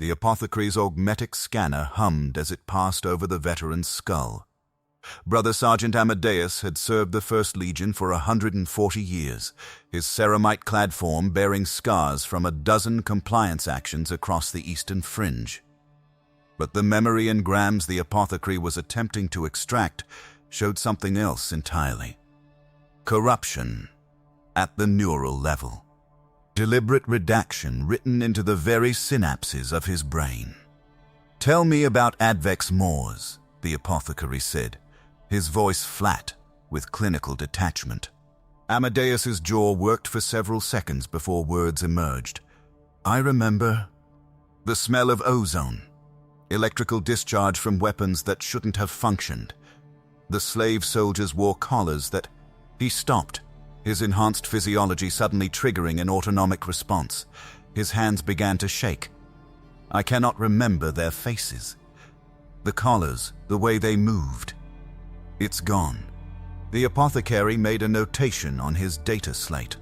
The apothecary's augmetic scanner hummed as it passed over the veteran's skull. Brother Sergeant Amadeus had served the First Legion for 140 years, his ceramite-clad form bearing scars from a dozen compliance actions across the eastern fringe. But the memory engrams the apothecary was attempting to extract showed something else entirely. Corruption at the neural level. Deliberate redaction written into the very synapses of his brain. "Tell me about Advex-mors," the apothecary said, his voice flat with clinical detachment. Amadeus's jaw worked for several seconds before words emerged. "I remember the smell of ozone, electrical discharge from weapons that shouldn't have functioned. The slave soldiers wore collars that..." He stopped, his enhanced physiology suddenly triggering an autonomic response. His hands began to shake. "I cannot remember their faces. The collars, the way they moved. It's gone." The apothecary made a notation on his data slate.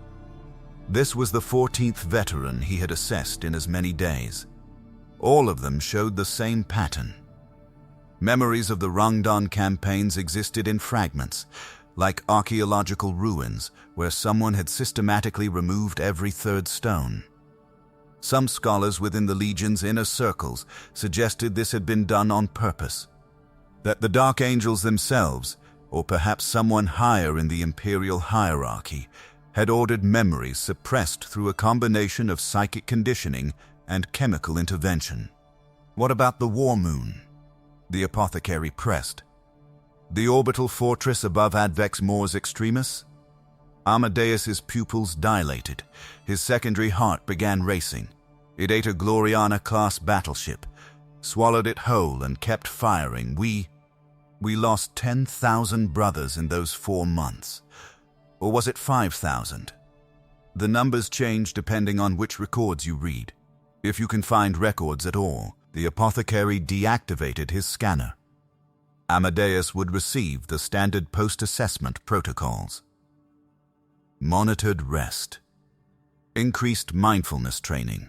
This was the 14th veteran he had assessed in as many days. All of them showed the same pattern. Memories of the Rangdan campaigns existed in fragments, like archaeological ruins where someone had systematically removed every third stone. Some scholars within the Legion's inner circles suggested this had been done on purpose, that the Dark Angels themselves, or perhaps someone higher in the Imperial hierarchy, had ordered memories suppressed through a combination of psychic conditioning and chemical intervention. "What about the War Moon?" the apothecary pressed. "The orbital fortress above Advex-mors Extremis?" Amadeus's pupils dilated. His secondary heart began racing. It ate a Gloriana-class battleship, swallowed it whole and kept firing. We lost 10,000 brothers in those 4 months. Or was it 5,000? The numbers change depending on which records you read. If you can find records at all, the apothecary deactivated his scanner. Amadeus would receive the standard post-assessment protocols. Monitored rest. Increased mindfulness training.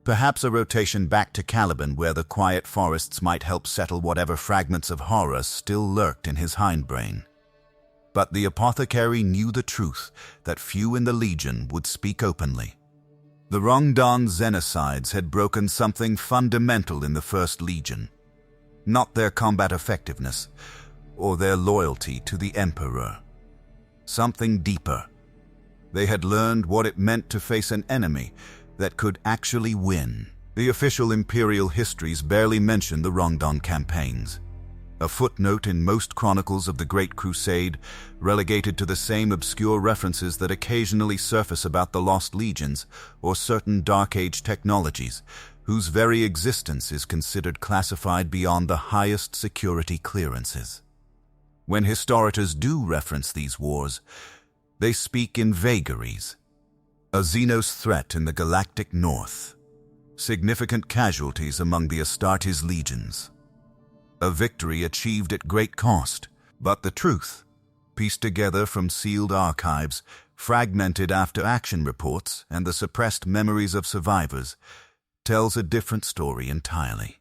Perhaps a rotation back to Caliban where the quiet forests might help settle whatever fragments of horror still lurked in his hindbrain. But the apothecary knew the truth that few in the Legion would speak openly. The Rangdan Xenocides had broken something fundamental in the First Legion. Not their combat effectiveness, or their loyalty to the Emperor. Something deeper. They had learned what it meant to face an enemy that could actually win. The official Imperial histories barely mention the Rangdan campaigns. A footnote in most chronicles of the Great Crusade, relegated to the same obscure references that occasionally surface about the Lost Legions or certain Dark Age technologies, whose very existence is considered classified beyond the highest security clearances. When historians do reference these wars, they speak in vagaries. A Xenos threat in the galactic north. Significant casualties among the Astartes legions. A victory achieved at great cost, but the truth, pieced together from sealed archives, fragmented after-action reports, and the suppressed memories of survivors, tells a different story entirely.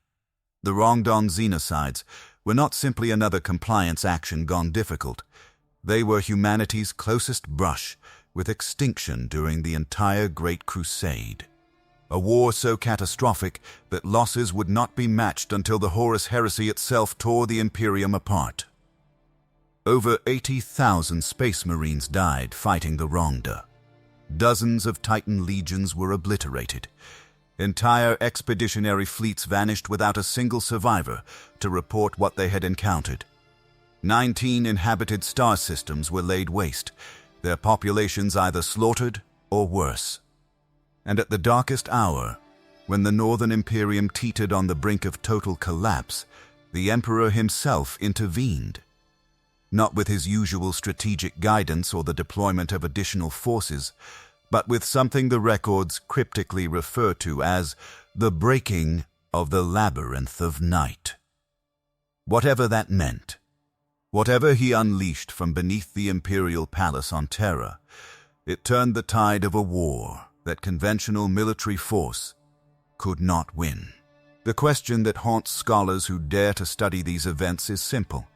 The Rangdan Xenocides were not simply another compliance action gone difficult. They were humanity's closest brush with extinction during the entire Great Crusade. A war so catastrophic that losses would not be matched until the Horus heresy itself tore the Imperium apart. Over 80,000 Space Marines died fighting the Rangda. Dozens of Titan legions were obliterated. Entire expeditionary fleets vanished without a single survivor to report what they had encountered. 19 inhabited star systems were laid waste, their populations either slaughtered or worse. And at the darkest hour, when the Northern Imperium teetered on the brink of total collapse, the Emperor himself intervened. Not with his usual strategic guidance or the deployment of additional forces, but with something the records cryptically refer to as the breaking of the Labyrinth of Night. Whatever that meant, whatever he unleashed from beneath the Imperial Palace on Terra, it turned the tide of a war that conventional military force could not win. The question that haunts scholars who dare to study these events is simple.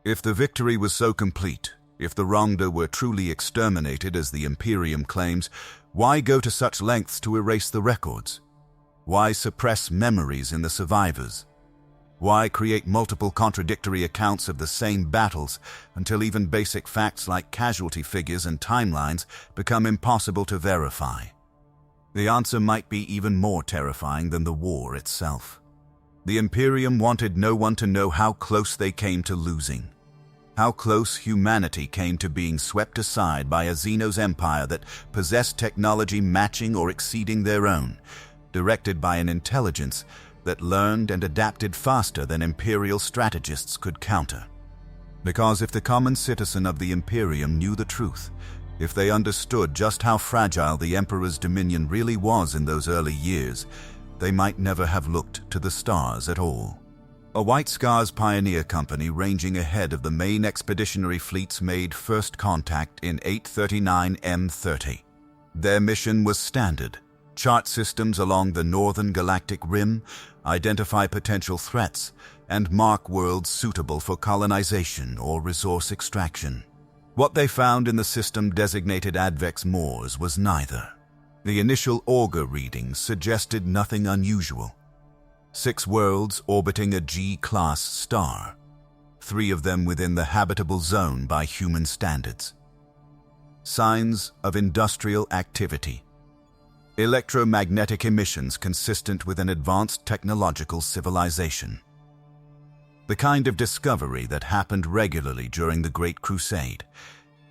If the victory was so complete, if the Rangda were truly exterminated as the Imperium claims, why go to such lengths to erase the records? Why suppress memories in the survivors? Why create multiple contradictory accounts of the same battles until even basic facts like casualty figures and timelines become impossible to verify? The answer might be even more terrifying than the war itself. The Imperium wanted no one to know how close they came to losing, how close humanity came to being swept aside by a Xenos empire that possessed technology matching or exceeding their own, directed by an intelligence that learned and adapted faster than Imperial strategists could counter. Because if the common citizen of the Imperium knew the truth, if they understood just how fragile the Emperor's dominion really was in those early years, they might never have looked to the stars at all. A White Scars pioneer company ranging ahead of the main expeditionary fleets made first contact in 839 M30. Their mission was standard: chart systems along the northern galactic rim, identify potential threats, and mark worlds suitable for colonization or resource extraction. What they found in the system designated Advex-mors was neither. The initial auger readings suggested nothing unusual. 6 worlds orbiting a G-class star, 3 of them within the habitable zone by human standards. Signs of industrial activity. Electromagnetic emissions consistent with an advanced technological civilization. The kind of discovery that happened regularly during the Great Crusade.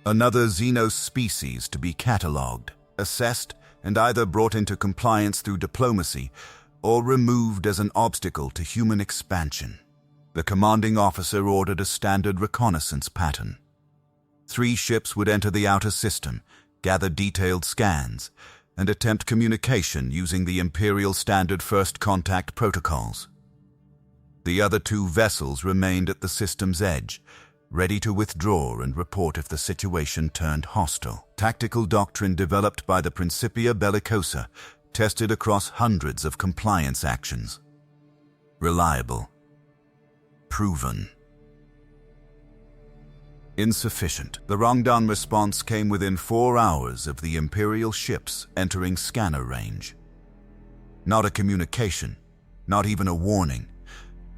Another Xenos species to be catalogued, assessed, and either brought into compliance through diplomacy or removed as an obstacle to human expansion. The commanding officer ordered a standard reconnaissance pattern. 3 ships would enter the outer system, gather detailed scans, and attempt communication using the Imperial standard first contact protocols. The other 2 vessels remained at the system's edge, ready to withdraw and report if the situation turned hostile. Tactical doctrine developed by the Principia Bellicosa, tested across hundreds of compliance actions. Reliable. Proven. Insufficient. The Rangdan response came within 4 hours of the Imperial ships entering scanner range. Not a communication, not even a warning,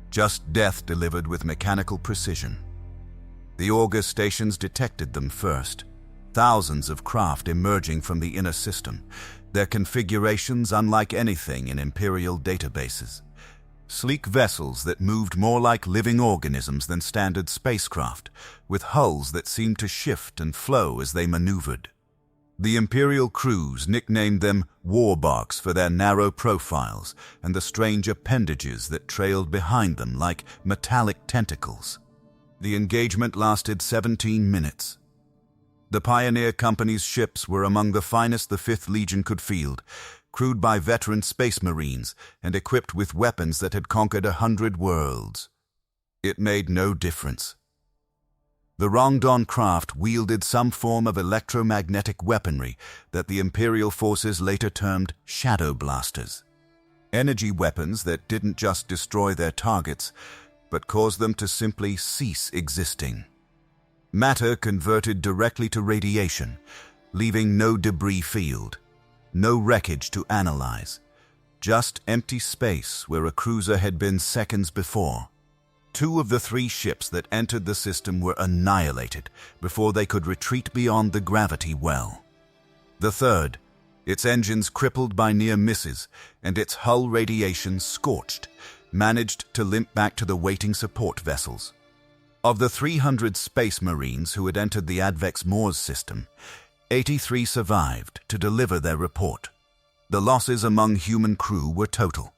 just death delivered with mechanical precision. The auger stations detected them first, thousands of craft emerging from the inner system, their configurations unlike anything in Imperial databases. Sleek vessels that moved more like living organisms than standard spacecraft, with hulls that seemed to shift and flow as they maneuvered. The Imperial crews nicknamed them warbarks for their narrow profiles and the strange appendages that trailed behind them like metallic tentacles. The engagement lasted 17 minutes. The Pioneer Company's ships were among the finest the 5th Legion could field, crewed by veteran space marines and equipped with weapons that had conquered 100 worlds. It made no difference. The Rangdan craft wielded some form of electromagnetic weaponry that the Imperial forces later termed shadow blasters. Energy weapons that didn't just destroy their targets, but caused them to simply cease existing. Matter converted directly to radiation, leaving no debris field, no wreckage to analyze, just empty space where a cruiser had been seconds before. 2 of the 3 ships that entered the system were annihilated before they could retreat beyond the gravity well. The third, its engines crippled by near misses and its hull radiation scorched, managed to limp back to the waiting support vessels. Of the 300 space marines who had entered the Advex-mors system, 83 survived to deliver their report. The losses among human crew were total.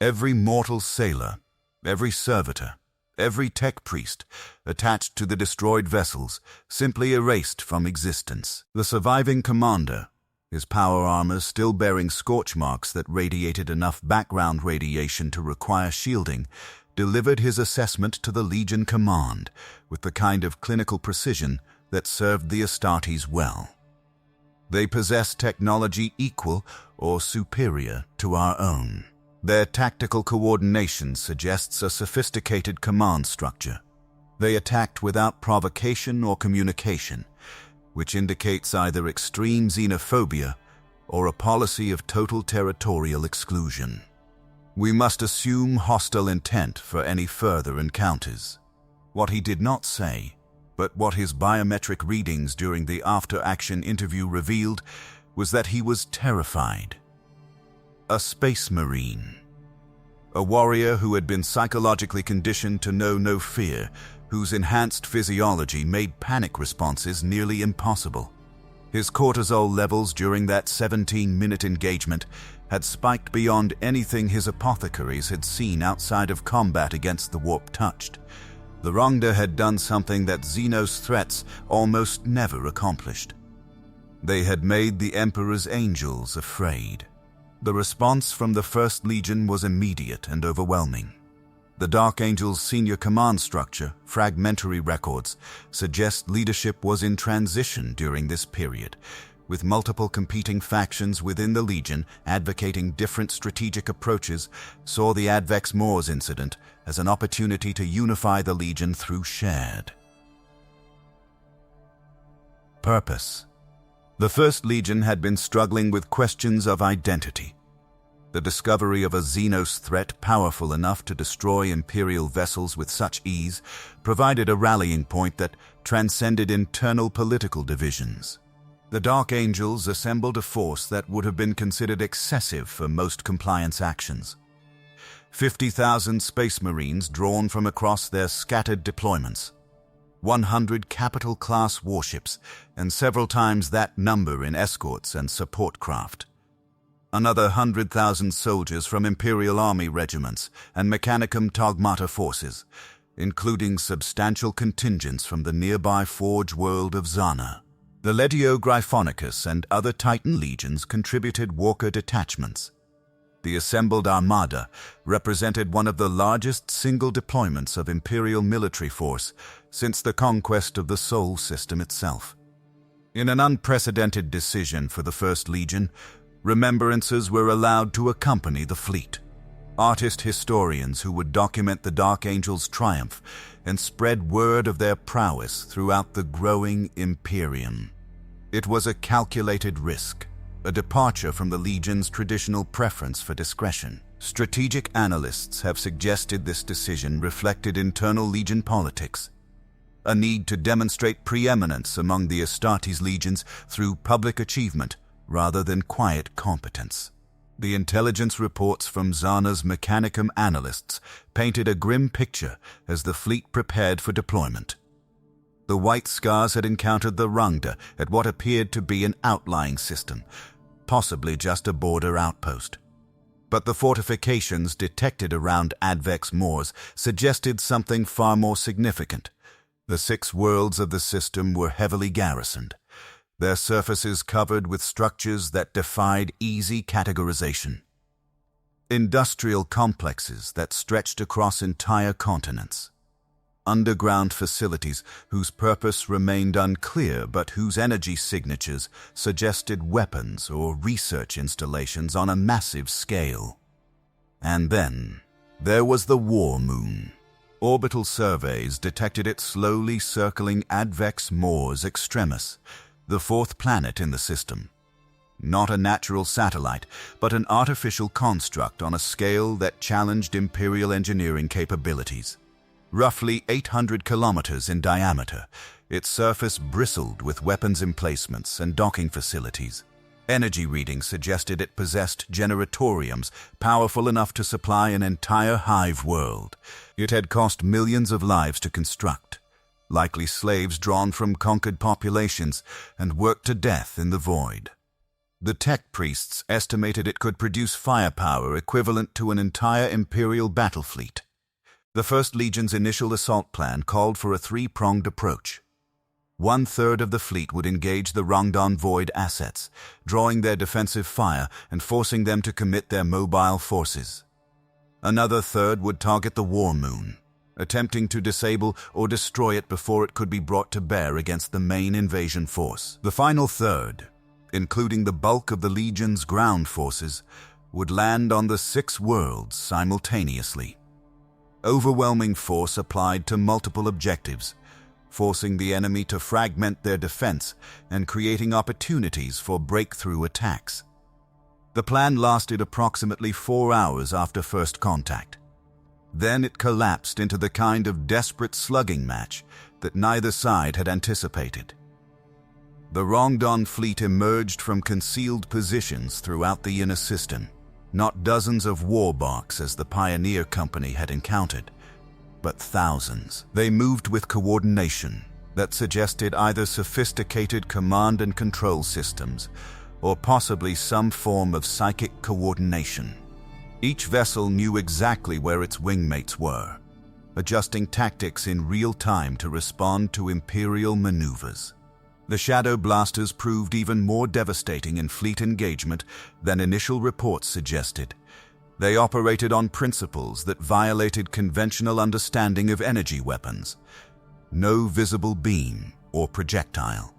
Every mortal sailor, every servitor, every tech priest attached to the destroyed vessels simply erased from existence. The surviving commander, his power armor still bearing scorch marks that radiated enough background radiation to require shielding, delivered his assessment to the Legion Command with the kind of clinical precision that served the Astartes well. They possessed technology equal or superior to our own. Their tactical coordination suggests a sophisticated command structure. They attacked without provocation or communication, which indicates either extreme xenophobia or a policy of total territorial exclusion. We must assume hostile intent for any further encounters. What he did not say, but what his biometric readings during the after-action interview revealed, was that he was terrified. A space marine. A warrior who had been psychologically conditioned to know no fear, whose enhanced physiology made panic responses nearly impossible. His cortisol levels during that 17-minute engagement had spiked beyond anything his apothecaries had seen outside of combat against the warp touched. The Rangdan had done something that Xenos threats almost never accomplished. They had made the Emperor's angels afraid. The response from the First Legion was immediate and overwhelming. The Dark Angels' senior command structure, fragmentary records, suggest leadership was in transition during this period, with multiple competing factions within the Legion advocating different strategic approaches, saw the Advex-mors incident as an opportunity to unify the Legion through shared purpose. The First Legion had been struggling with questions of identity. The discovery of a Xenos threat powerful enough to destroy Imperial vessels with such ease provided a rallying point that transcended internal political divisions. The Dark Angels assembled a force that would have been considered excessive for most compliance actions. 50,000 Space Marines drawn from across their scattered deployments, 100 capital-class warships, and several times that number in escorts and support craft. Another 100,000 soldiers from Imperial Army regiments and Mechanicum Togmata forces, including substantial contingents from the nearby Forge world of Xana. The Legio Gryphonicus and other Titan legions contributed Walker detachments. The assembled armada represented one of the largest single deployments of Imperial military force since the conquest of the Sol system itself. In an unprecedented decision for the First Legion, remembrances were allowed to accompany the fleet. Artist historians who would document the Dark Angels' triumph and spread word of their prowess throughout the growing Imperium. It was a calculated risk, a departure from the Legion's traditional preference for discretion. Strategic analysts have suggested this decision reflected internal Legion politics, a need to demonstrate preeminence among the Astartes legions through public achievement rather than quiet competence. The intelligence reports from Xana's Mechanicum analysts painted a grim picture as the fleet prepared for deployment. The White Scars had encountered the Rangdan at what appeared to be an outlying system, possibly just a border outpost. But the fortifications detected around Advex-mors suggested something far more significant. The 6 worlds of the system were heavily garrisoned, their surfaces covered with structures that defied easy categorization. Industrial complexes that stretched across entire continents. Underground facilities whose purpose remained unclear but whose energy signatures suggested weapons or research installations on a massive scale. And then there was the War Moon. Orbital surveys detected it slowly circling Advex-mors Extremis, the 4th planet in the system. Not a natural satellite, but an artificial construct on a scale that challenged Imperial engineering capabilities. Roughly 800 kilometers in diameter, its surface bristled with weapons emplacements and docking facilities. Energy readings suggested it possessed generatoriums powerful enough to supply an entire hive world. It had cost millions of lives to construct, likely slaves drawn from conquered populations and worked to death in the void. The tech priests estimated it could produce firepower equivalent to an entire Imperial battle fleet. The First Legion's initial assault plan called for a 3-pronged approach. 1/3 of the fleet would engage the Rangdan Void assets, drawing their defensive fire and forcing them to commit their mobile forces. Another third would target the War Moon, attempting to disable or destroy it before it could be brought to bear against the main invasion force. The final third, including the bulk of the Legion's ground forces, would land on the 6 worlds simultaneously. Overwhelming force applied to multiple objectives, forcing the enemy to fragment their defense and creating opportunities for breakthrough attacks. The plan lasted approximately 4 hours after first contact. Then it collapsed into the kind of desperate slugging match that neither side had anticipated. The Rangdan fleet emerged from concealed positions throughout the inner system, not dozens of warbarks as the Pioneer Company had encountered, but thousands. They moved with coordination that suggested either sophisticated command and control systems or possibly some form of psychic coordination. Each vessel knew exactly where its wingmates were, adjusting tactics in real time to respond to Imperial maneuvers. The Shadow Blasters proved even more devastating in fleet engagement than initial reports suggested. They operated on principles that violated conventional understanding of energy weapons. No visible beam or projectile.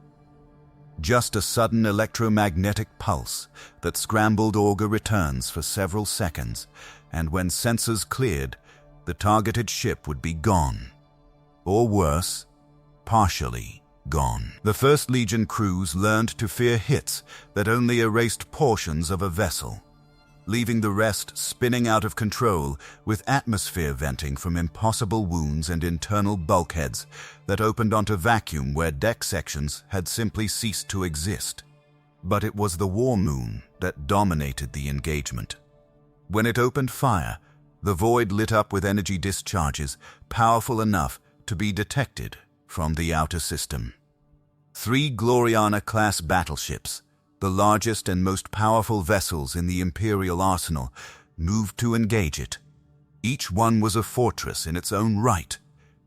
Just a sudden electromagnetic pulse that scrambled auger returns for several seconds, and when sensors cleared, the targeted ship would be gone. Or worse, partially gone. The First Legion crews learned to fear hits that only erased portions of a vessel, leaving the rest spinning out of control with atmosphere venting from impossible wounds and internal bulkheads that opened onto vacuum where deck sections had simply ceased to exist. But it was the War Moon that dominated the engagement. When it opened fire, the void lit up with energy discharges powerful enough to be detected from the outer system. 3 Gloriana-class battleships, the largest and most powerful vessels in the Imperial arsenal, moved to engage it. Each one was a fortress in its own right,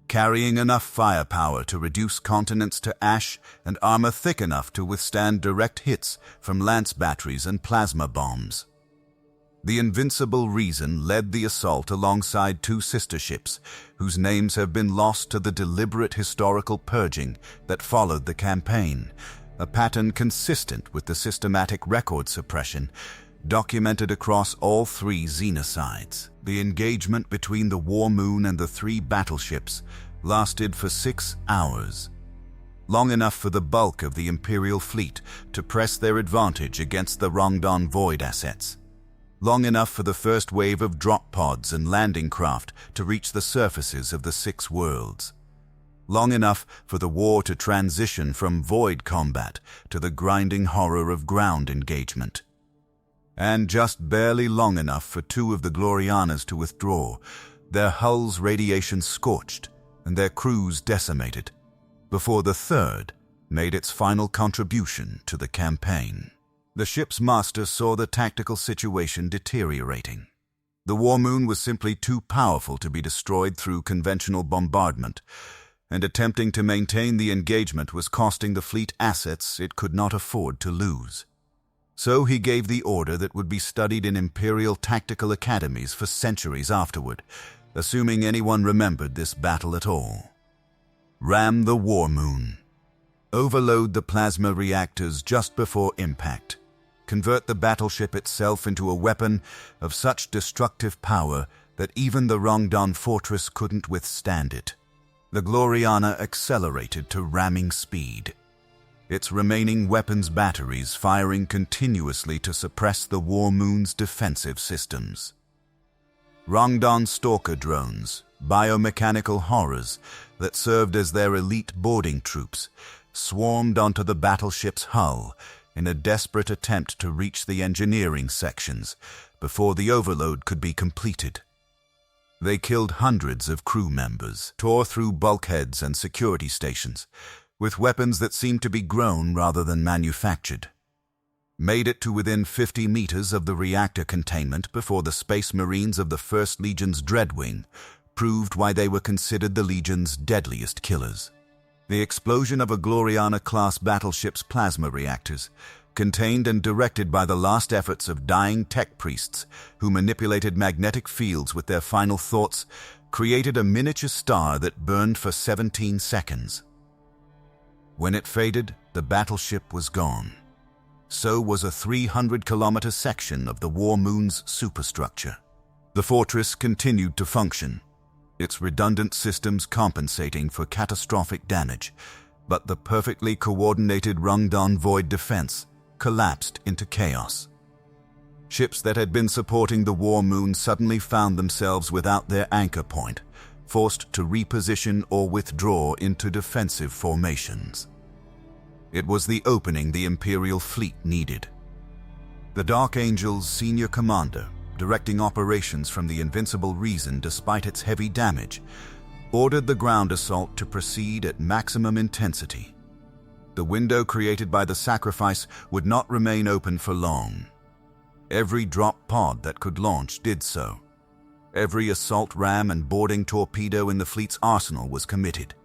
carrying enough firepower to reduce continents to ash and armor thick enough to withstand direct hits from lance batteries and plasma bombs. The Invincible Reason led the assault alongside 2 sister ships, whose names have been lost to the deliberate historical purging that followed the campaign, a pattern consistent with the systematic record suppression documented across all 3 Xenocides. The engagement between the War Moon and the 3 battleships lasted for 6 hours, long enough for the bulk of the Imperial fleet to press their advantage against the Rangdan Void assets. Long enough for the first wave of drop pods and landing craft to reach the surfaces of the 6 worlds. Long enough for the war to transition from void combat to the grinding horror of ground engagement. And just barely long enough for 2 of the Glorianas to withdraw, their hulls radiation scorched and their crews decimated, before the third made its final contribution to the campaign. The ship's master saw the tactical situation deteriorating. The War Moon was simply too powerful to be destroyed through conventional bombardment, and attempting to maintain the engagement was costing the fleet assets it could not afford to lose. So he gave the order that would be studied in Imperial tactical academies for centuries afterward, assuming anyone remembered this battle at all. Ram the War Moon. Overload the plasma reactors just before impact. Convert the battleship itself into a weapon of such destructive power that even the Rangdan fortress couldn't withstand it. The Gloriana accelerated to ramming speed, its remaining weapons batteries firing continuously to suppress the War Moon's defensive systems. Rangdan stalker drones, biomechanical horrors that served as their elite boarding troops, swarmed onto the battleship's hull in a desperate attempt to reach the engineering sections before the overload could be completed. They killed hundreds of crew members, tore through bulkheads and security stations, with weapons that seemed to be grown rather than manufactured. Made it to within 50 meters of the reactor containment before the Space Marines of the First Legion's Dreadwing proved why they were considered the Legion's deadliest killers. The explosion of a Gloriana-class battleship's plasma reactors, contained and directed by the last efforts of dying tech priests who manipulated magnetic fields with their final thoughts, created a miniature star that burned for 17 seconds. When it faded, the battleship was gone. so was a 300-kilometer section of the War Moon's superstructure. The fortress continued to function, its redundant systems compensating for catastrophic damage, but the perfectly coordinated Rangdan Void defense collapsed into chaos. Ships that had been supporting the War Moon suddenly found themselves without their anchor point, forced to reposition or withdraw into defensive formations. It was the opening the Imperial fleet needed. The Dark Angel's senior commander, directing operations from the Invincible Reason despite its heavy damage, ordered the ground assault to proceed at maximum intensity. The window created by the sacrifice would not remain open for long. Every drop pod that could launch did so. Every assault ram and boarding torpedo in the fleet's arsenal was committed.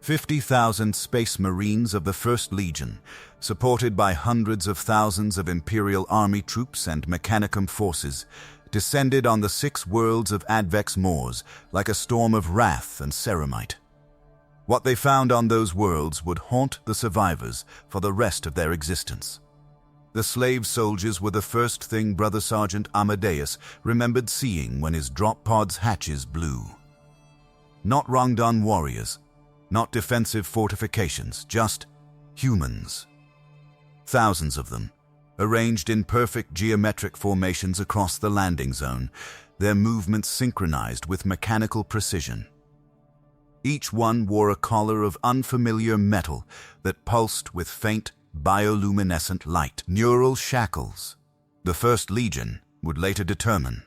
50,000 Space Marines of the First Legion, supported by hundreds of thousands of Imperial Army troops and Mechanicum forces, descended on the 6 worlds of Advex-mors like a storm of wrath and ceramite. What they found on those worlds would haunt the survivors for the rest of their existence. The slave soldiers were the first thing Brother Sergeant Amadeus remembered seeing when his drop pod's hatches blew. Not Rangdan warriors, not defensive fortifications, just humans. Thousands of them, arranged in perfect geometric formations across the landing zone, their movements synchronized with mechanical precision. Each one wore a collar of unfamiliar metal that pulsed with faint, bioluminescent light. Neural shackles, the First Legion would later determine.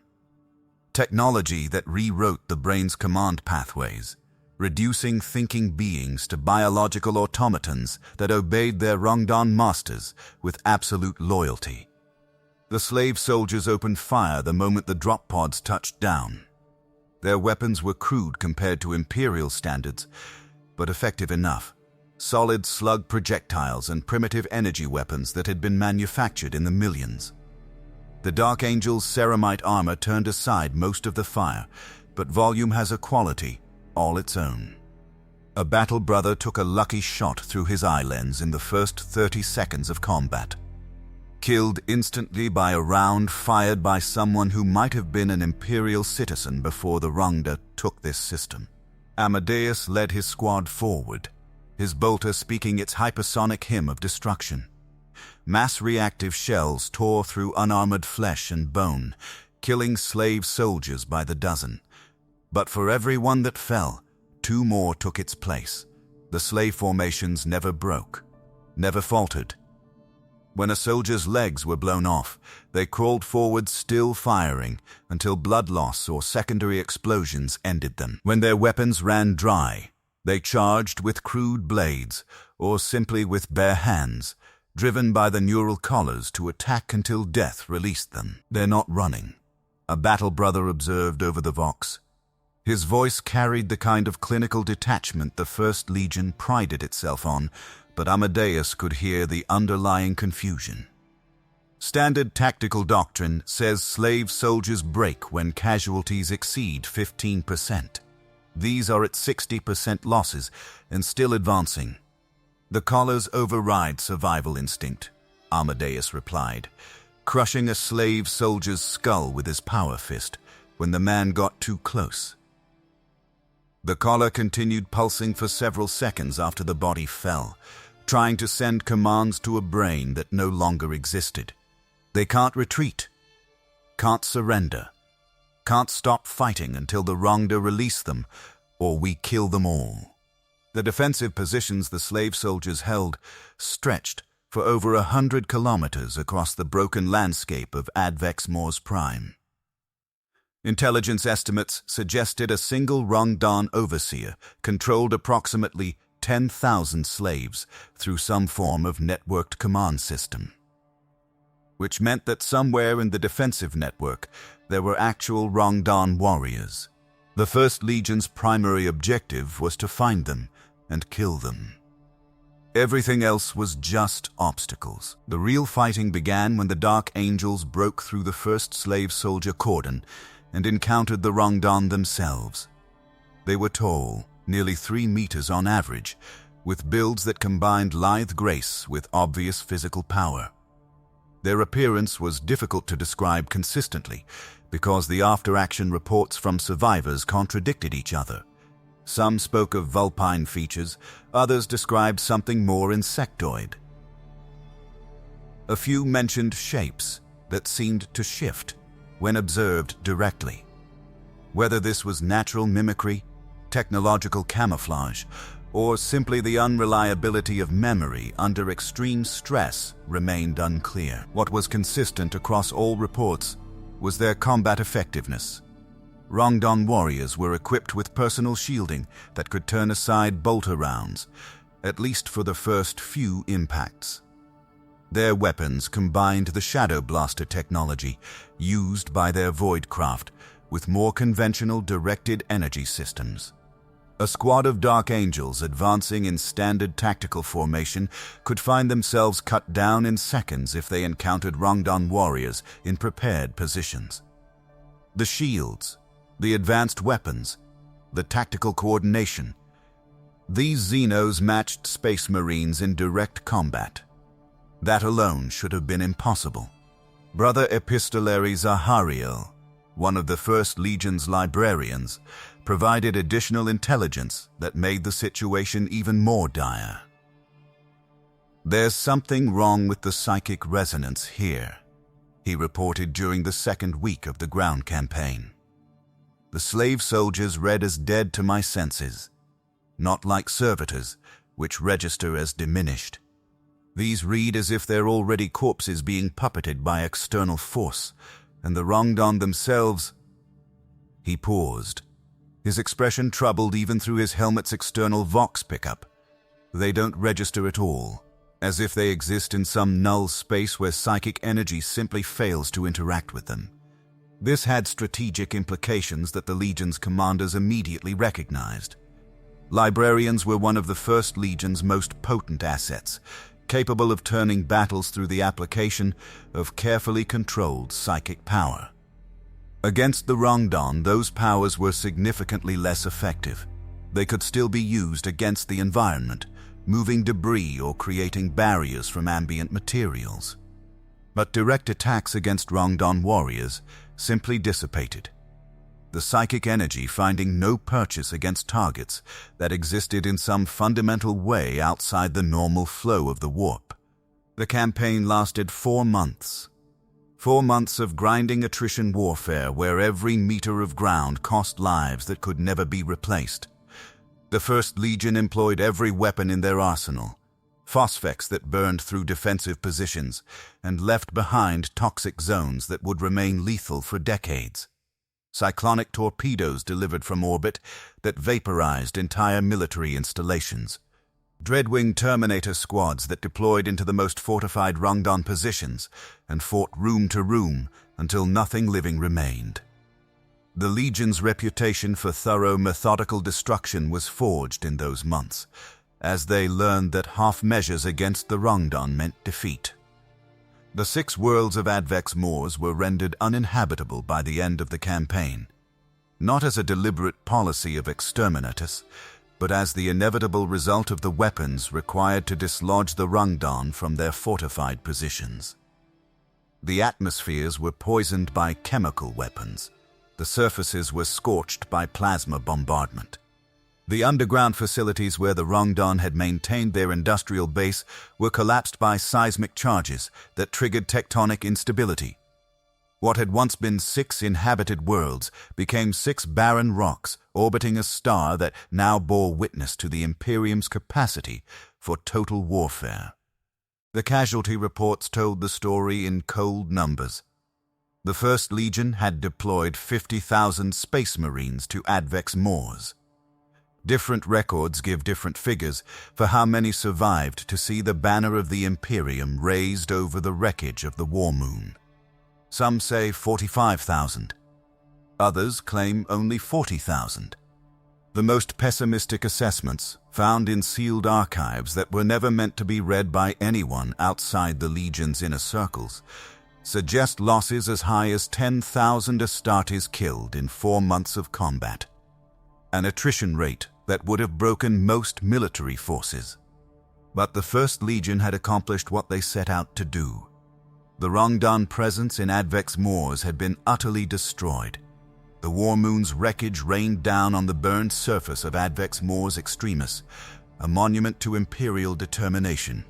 Technology that rewrote the brain's command pathways, reducing thinking beings to biological automatons that obeyed their Rangdan masters with absolute loyalty. The slave soldiers opened fire the moment the drop pods touched down. Their weapons were crude compared to Imperial standards, but effective enough. Solid slug projectiles and primitive energy weapons that had been manufactured in the millions. The Dark Angel's ceramite armor turned aside most of the fire, but volume has a quality all its own. A battle brother took a lucky shot through his eye lens in the first 30 seconds of combat. Killed instantly by a round fired by someone who might have been an Imperial citizen before the Rangda took this system. Amadeus led his squad forward, his bolter speaking its hypersonic hymn of destruction. Mass reactive shells tore through unarmored flesh and bone, killing slave soldiers by the dozen. But for every one that fell, 2 more took its place. The slave formations never broke, never faltered. When a soldier's legs were blown off, they crawled forward still firing until blood loss or secondary explosions ended them. When their weapons ran dry, they charged with crude blades or simply with bare hands, driven by the neural collars to attack until death released them. "They're not running," a battle brother observed over the Vox. His voice carried the kind of clinical detachment the First Legion prided itself on, but Amadeus could hear the underlying confusion. Standard tactical doctrine says slave soldiers break when casualties exceed 15%. These are at 60% losses and still advancing. "The collars override survival instinct," Amadeus replied, crushing a slave soldier's skull with his power fist when the man got too close. The collar continued pulsing for several seconds after the body fell, trying to send commands to a brain that no longer existed. They can't retreat, can't surrender, can't stop fighting until the Rangda release them, or we kill them all. The defensive positions the slave soldiers held stretched for over 100 kilometers across the broken landscape of Advex-mors Prime. Intelligence estimates suggested a single Rangdan overseer controlled approximately 10,000 slaves through some form of networked command system, which meant that somewhere in the defensive network there were actual Rangdan warriors. The First Legion's primary objective was to find them and kill them. Everything else was just obstacles. The real fighting began when the Dark Angels broke through the first slave soldier cordon and encountered the Rangdan themselves. They were tall, nearly 3 meters on average, with builds that combined lithe grace with obvious physical power. Their appearance was difficult to describe consistently because the after-action reports from survivors contradicted each other. Some spoke of vulpine features, others described something more insectoid. A few mentioned shapes that seemed to shift when observed directly. Whether this was natural mimicry, technological camouflage, or simply the unreliability of memory under extreme stress remained unclear. What was consistent across all reports was their combat effectiveness. Rangdan warriors were equipped with personal shielding that could turn aside bolter rounds, at least for the first few impacts. Their weapons combined the Shadow Blaster technology used by their Voidcraft with more conventional directed energy systems. A squad of Dark Angels advancing in standard tactical formation could find themselves cut down in seconds if they encountered Rangdan warriors in prepared positions. The shields, the advanced weapons, the tactical coordination. These Xenos matched Space Marines in direct combat. That alone should have been impossible. Brother Epistolary Zahariel, one of the First Legion's librarians, provided additional intelligence that made the situation even more dire. "There's something wrong with the psychic resonance here," he reported during the second week of the ground campaign. "The slave soldiers read as dead to my senses, not like servitors, which register as diminished. These read as if they're already corpses being puppeted by external force, and the Rangdan themselves..." He paused, his expression troubled even through his helmet's external Vox pickup. "They don't register at all, as if they exist in some null space where psychic energy simply fails to interact with them." This had strategic implications that the Legion's commanders immediately recognized. Librarians were one of the First Legion's most potent assets, capable of turning battles through the application of carefully controlled psychic power. Against the Rangdan, those powers were significantly less effective. They could still be used against the environment, moving debris or creating barriers from ambient materials. But direct attacks against Rangdan warriors simply dissipated, the psychic energy finding no purchase against targets that existed in some fundamental way outside the normal flow of the warp. The campaign lasted 4 months. 4 months of grinding attrition warfare where every meter of ground cost lives that could never be replaced. The First Legion employed every weapon in their arsenal, phosphex that burned through defensive positions and left behind toxic zones that would remain lethal for decades. Cyclonic torpedoes delivered from orbit that vaporized entire military installations. Dreadwing Terminator squads that deployed into the most fortified Rangdan positions and fought room to room until nothing living remained. The Legion's reputation for thorough, methodical destruction was forged in those months, as they learned that half measures against the Rangdan meant defeat. The 6 worlds of Advex-mors were rendered uninhabitable by the end of the campaign, not as a deliberate policy of exterminatus, but as the inevitable result of the weapons required to dislodge the Rangdan from their fortified positions. The atmospheres were poisoned by chemical weapons. The surfaces were scorched by plasma bombardment. The underground facilities where the Rangdan had maintained their industrial base were collapsed by seismic charges that triggered tectonic instability. What had once been 6 inhabited worlds became 6 barren rocks orbiting a star that now bore witness to the Imperium's capacity for total warfare. The casualty reports told the story in cold numbers. The First Legion had deployed 50,000 Space Marines to Advex-mors. Different records give different figures for how many survived to see the banner of the Imperium raised over the wreckage of the War Moon. Some say 45,000. Others claim only 40,000. The most pessimistic assessments, found in sealed archives that were never meant to be read by anyone outside the Legion's inner circles, suggest losses as high as 10,000 Astartes killed in 4 months of combat. An attrition rate that would have broken most military forces. But the First Legion had accomplished what they set out to do. The Rangdan presence in Advex-mors had been utterly destroyed. The War Moon's wreckage rained down on the burned surface of Advex-mors Extremis, a monument to Imperial determination.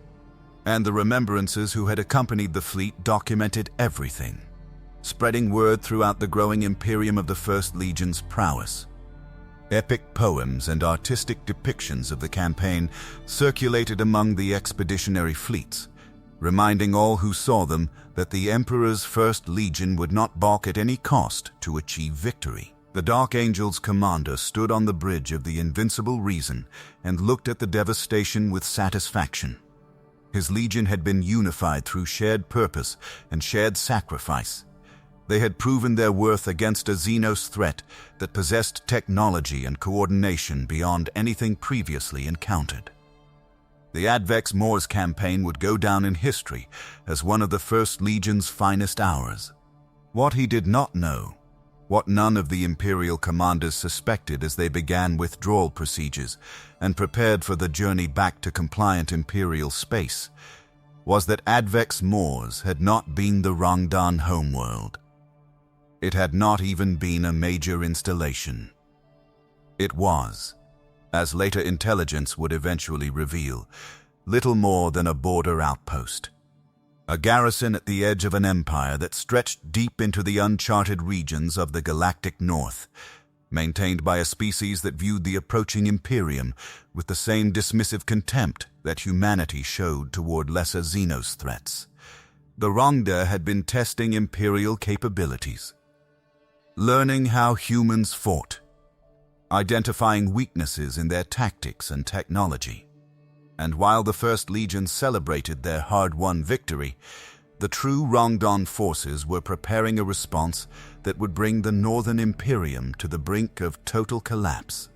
And the remembrances who had accompanied the fleet documented everything, spreading word throughout the growing Imperium of the First Legion's prowess. Epic poems and artistic depictions of the campaign circulated among the expeditionary fleets, reminding all who saw them that the Emperor's First Legion would not balk at any cost to achieve victory. The Dark Angel's commander stood on the bridge of the Invincible Reason and looked at the devastation with satisfaction. His legion had been unified through shared purpose and shared sacrifice. They had proven their worth against a Xenos threat that possessed technology and coordination beyond anything previously encountered. The Advex-mors campaign would go down in history as one of the First Legion's finest hours. What he did not know, what none of the Imperial commanders suspected as they began withdrawal procedures and prepared for the journey back to compliant Imperial space, was that Advex-mors had not been the Rangdan homeworld. It had not even been a major installation. It was, as later intelligence would eventually reveal, little more than a border outpost. A garrison at the edge of an empire that stretched deep into the uncharted regions of the galactic north, maintained by a species that viewed the approaching Imperium with the same dismissive contempt that humanity showed toward lesser Xenos threats. The Rangda had been testing Imperial capabilities, learning how humans fought, identifying weaknesses in their tactics and technology. And while the First Legion celebrated their hard-won victory, the true Rangdan forces were preparing a response that would bring the Northern Imperium to the brink of total collapse.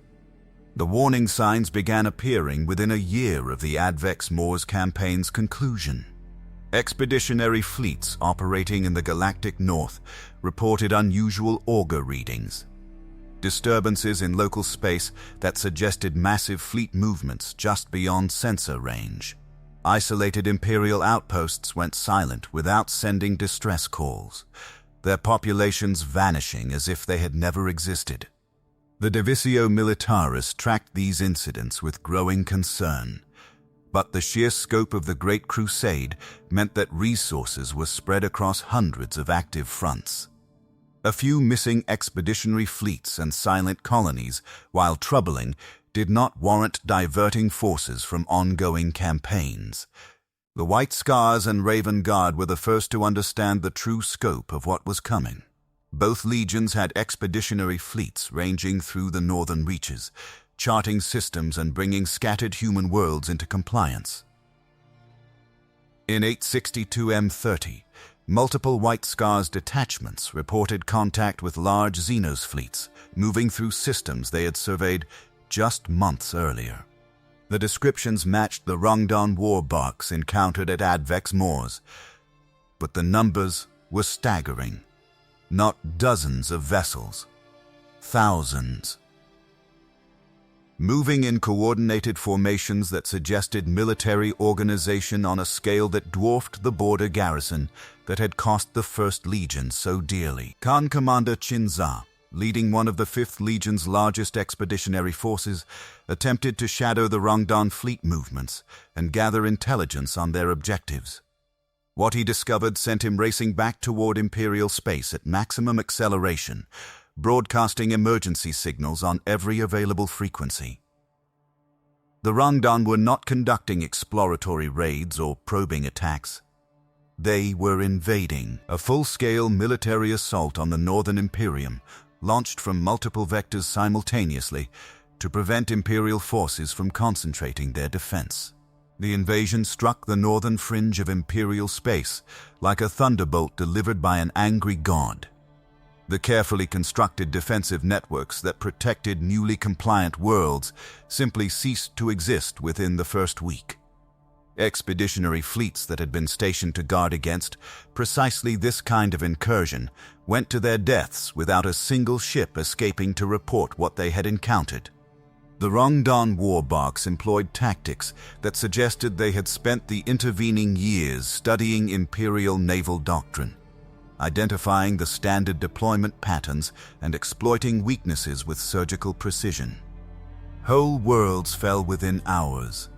The warning signs began appearing within a year of the Advex-mors campaign's conclusion. Expeditionary fleets operating in the galactic north reported unusual augur readings, disturbances in local space that suggested massive fleet movements just beyond sensor range. Isolated Imperial outposts went silent without sending distress calls, their populations vanishing as if they had never existed. The Divisio Militaris tracked these incidents with growing concern, but the sheer scope of the Great Crusade meant that resources were spread across hundreds of active fronts. A few missing expeditionary fleets and silent colonies, while troubling, did not warrant diverting forces from ongoing campaigns. The White Scars and Raven Guard were the first to understand the true scope of what was coming. Both legions had expeditionary fleets ranging through the northern reaches, charting systems and bringing scattered human worlds into compliance. In 862 M30, multiple White Scars detachments reported contact with large Xenos fleets, moving through systems they had surveyed just months earlier. The descriptions matched the Rangdan war barks encountered at Advex-mors, but the numbers were staggering. Not dozens of vessels, thousands. Moving in coordinated formations that suggested military organization on a scale that dwarfed the border garrison that had cost the First Legion so dearly. Khan Commander Chinza, leading one of the Fifth Legion's largest expeditionary forces, attempted to shadow the Rangdan fleet movements and gather intelligence on their objectives. What he discovered sent him racing back toward Imperial space at maximum acceleration, broadcasting emergency signals on every available frequency. The Rangdan were not conducting exploratory raids or probing attacks. They were invading, a full-scale military assault on the Northern Imperium, launched from multiple vectors simultaneously to prevent Imperial forces from concentrating their defense. The invasion struck the northern fringe of Imperial space like a thunderbolt delivered by an angry god. The carefully constructed defensive networks that protected newly compliant worlds simply ceased to exist within the first week. Expeditionary fleets that had been stationed to guard against precisely this kind of incursion went to their deaths without a single ship escaping to report what they had encountered. The Rangdan warbarks employed tactics that suggested they had spent the intervening years studying Imperial naval doctrine, identifying the standard deployment patterns and exploiting weaknesses with surgical precision. Whole worlds fell within hours.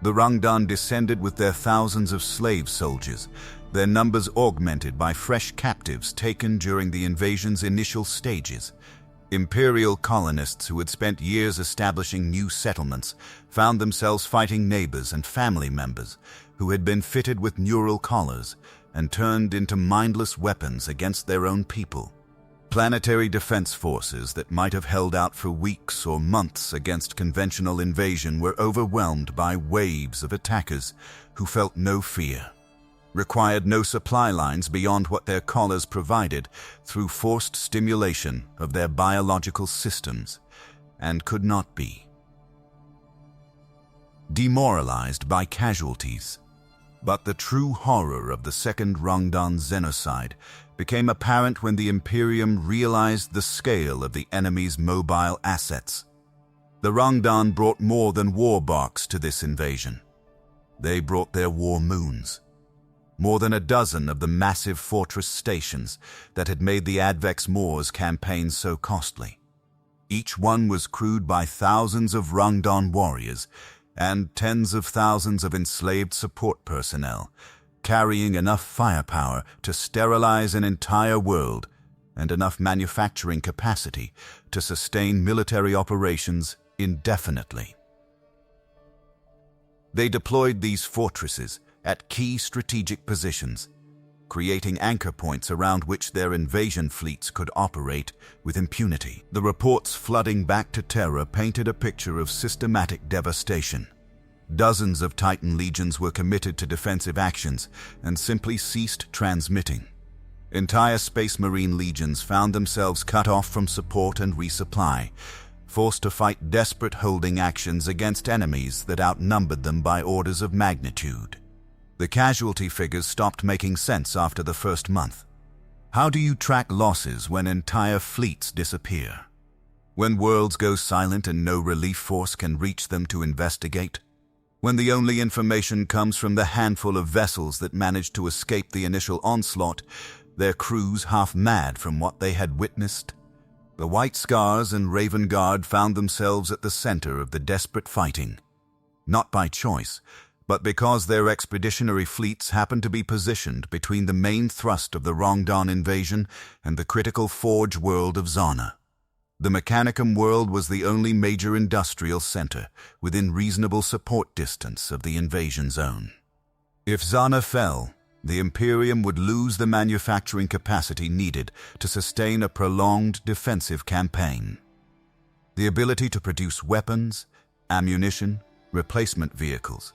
The Rangdan descended with their thousands of slave soldiers, their numbers augmented by fresh captives taken during the invasion's initial stages. Imperial colonists who had spent years establishing new settlements found themselves fighting neighbors and family members who had been fitted with neural collars and turned into mindless weapons against their own people. Planetary defense forces that might have held out for weeks or months against conventional invasion were overwhelmed by waves of attackers who felt no fear, required no supply lines beyond what their collars provided through forced stimulation of their biological systems, and could not be. Demoralized by casualties. But the true horror of the Second Rangdan Xenocide became apparent when the Imperium realized the scale of the enemy's mobile assets. The Rangdan brought more than warbarks to this invasion. They brought their war moons. More than a dozen of the massive fortress stations that had made the Advex-mors campaign so costly. Each one was crewed by thousands of Rangdan warriors and tens of thousands of enslaved support personnel, carrying enough firepower to sterilize an entire world and enough manufacturing capacity to sustain military operations indefinitely. They deployed these fortresses at key strategic positions, creating anchor points around which their invasion fleets could operate with impunity. The reports flooding back to Terra painted a picture of systematic devastation. Dozens of Titan legions were committed to defensive actions and simply ceased transmitting. Entire Space Marine legions found themselves cut off from support and resupply, forced to fight desperate holding actions against enemies that outnumbered them by orders of magnitude. The casualty figures stopped making sense after the first month. How do you track losses when entire fleets disappear? When worlds go silent and no relief force can reach them to investigate? When the only information comes from the handful of vessels that managed to escape the initial onslaught, their crews half mad from what they had witnessed? The White Scars and Raven Guard found themselves at the center of the desperate fighting. Not by choice, but because their expeditionary fleets happened to be positioned between the main thrust of the Rangdan invasion and the critical forge world of Xana. The Mechanicum world was the only major industrial center within reasonable support distance of the invasion zone. If Xana fell, the Imperium would lose the manufacturing capacity needed to sustain a prolonged defensive campaign. The ability to produce weapons, ammunition, replacement vehicles,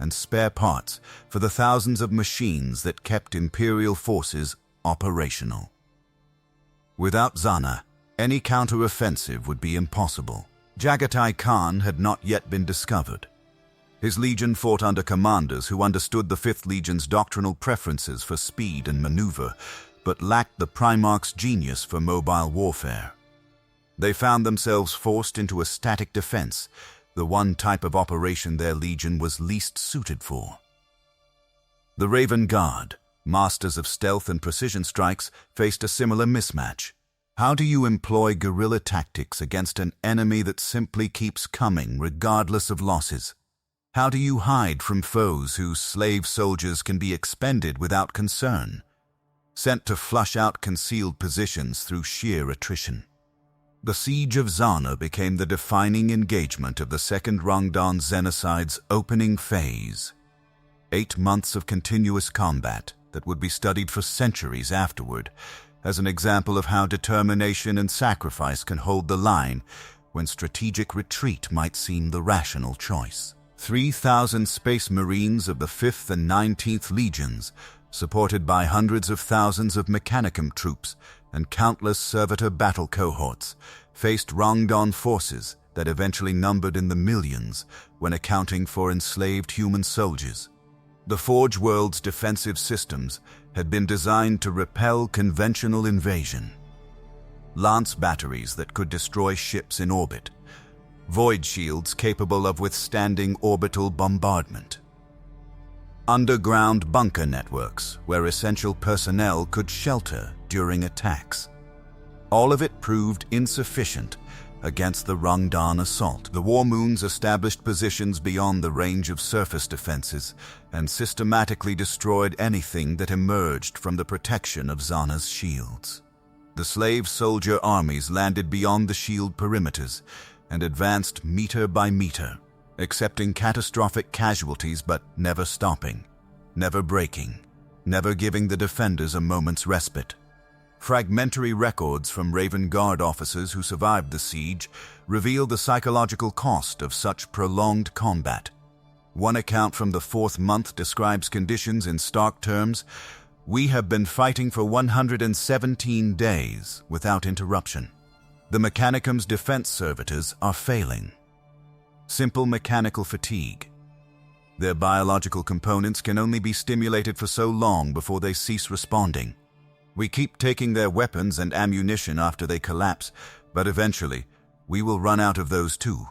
and spare parts for the thousands of machines that kept Imperial forces operational. Without Xana, any counter-offensive would be impossible. Jagatai Khan had not yet been discovered. His legion fought under commanders who understood the Fifth Legion's doctrinal preferences for speed and maneuver, but lacked the Primarch's genius for mobile warfare. They found themselves forced into a static defense, the one type of operation their legion was least suited for. The Raven Guard, masters of stealth and precision strikes, faced a similar mismatch. How do you employ guerrilla tactics against an enemy that simply keeps coming regardless of losses? How do you hide from foes whose slave soldiers can be expended without concern, sent to flush out concealed positions through sheer attrition? The Siege of Xana became the defining engagement of the Second Rangdan Xenocide's opening phase. 8 months of continuous combat that would be studied for centuries afterward, as an example of how determination and sacrifice can hold the line when strategic retreat might seem the rational choice. 3,000 Space Marines of the 5th and 19th Legions, supported by hundreds of thousands of Mechanicum troops and countless servitor battle cohorts, faced Rangdan forces that eventually numbered in the millions when accounting for enslaved human soldiers. The Forge world's defensive systems had been designed to repel conventional invasion. Lance batteries that could destroy ships in orbit, void shields capable of withstanding orbital bombardment, underground bunker networks where essential personnel could shelter during attacks. All of it proved insufficient against the Rangdan assault. The War Moons established positions beyond the range of surface defenses and systematically destroyed anything that emerged from the protection of Xana's shields. The slave soldier armies landed beyond the shield perimeters and advanced meter by meter, accepting catastrophic casualties but never stopping, never breaking, never giving the defenders a moment's respite. Fragmentary records from Raven Guard officers who survived the siege reveal the psychological cost of such prolonged combat. One account from the 4th month describes conditions in stark terms: "We have been fighting for 117 days without interruption. The Mechanicum's defense servitors are failing. Simple mechanical fatigue. Their biological components can only be stimulated for so long before they cease responding. We keep taking their weapons and ammunition after they collapse, but eventually we will run out of those too.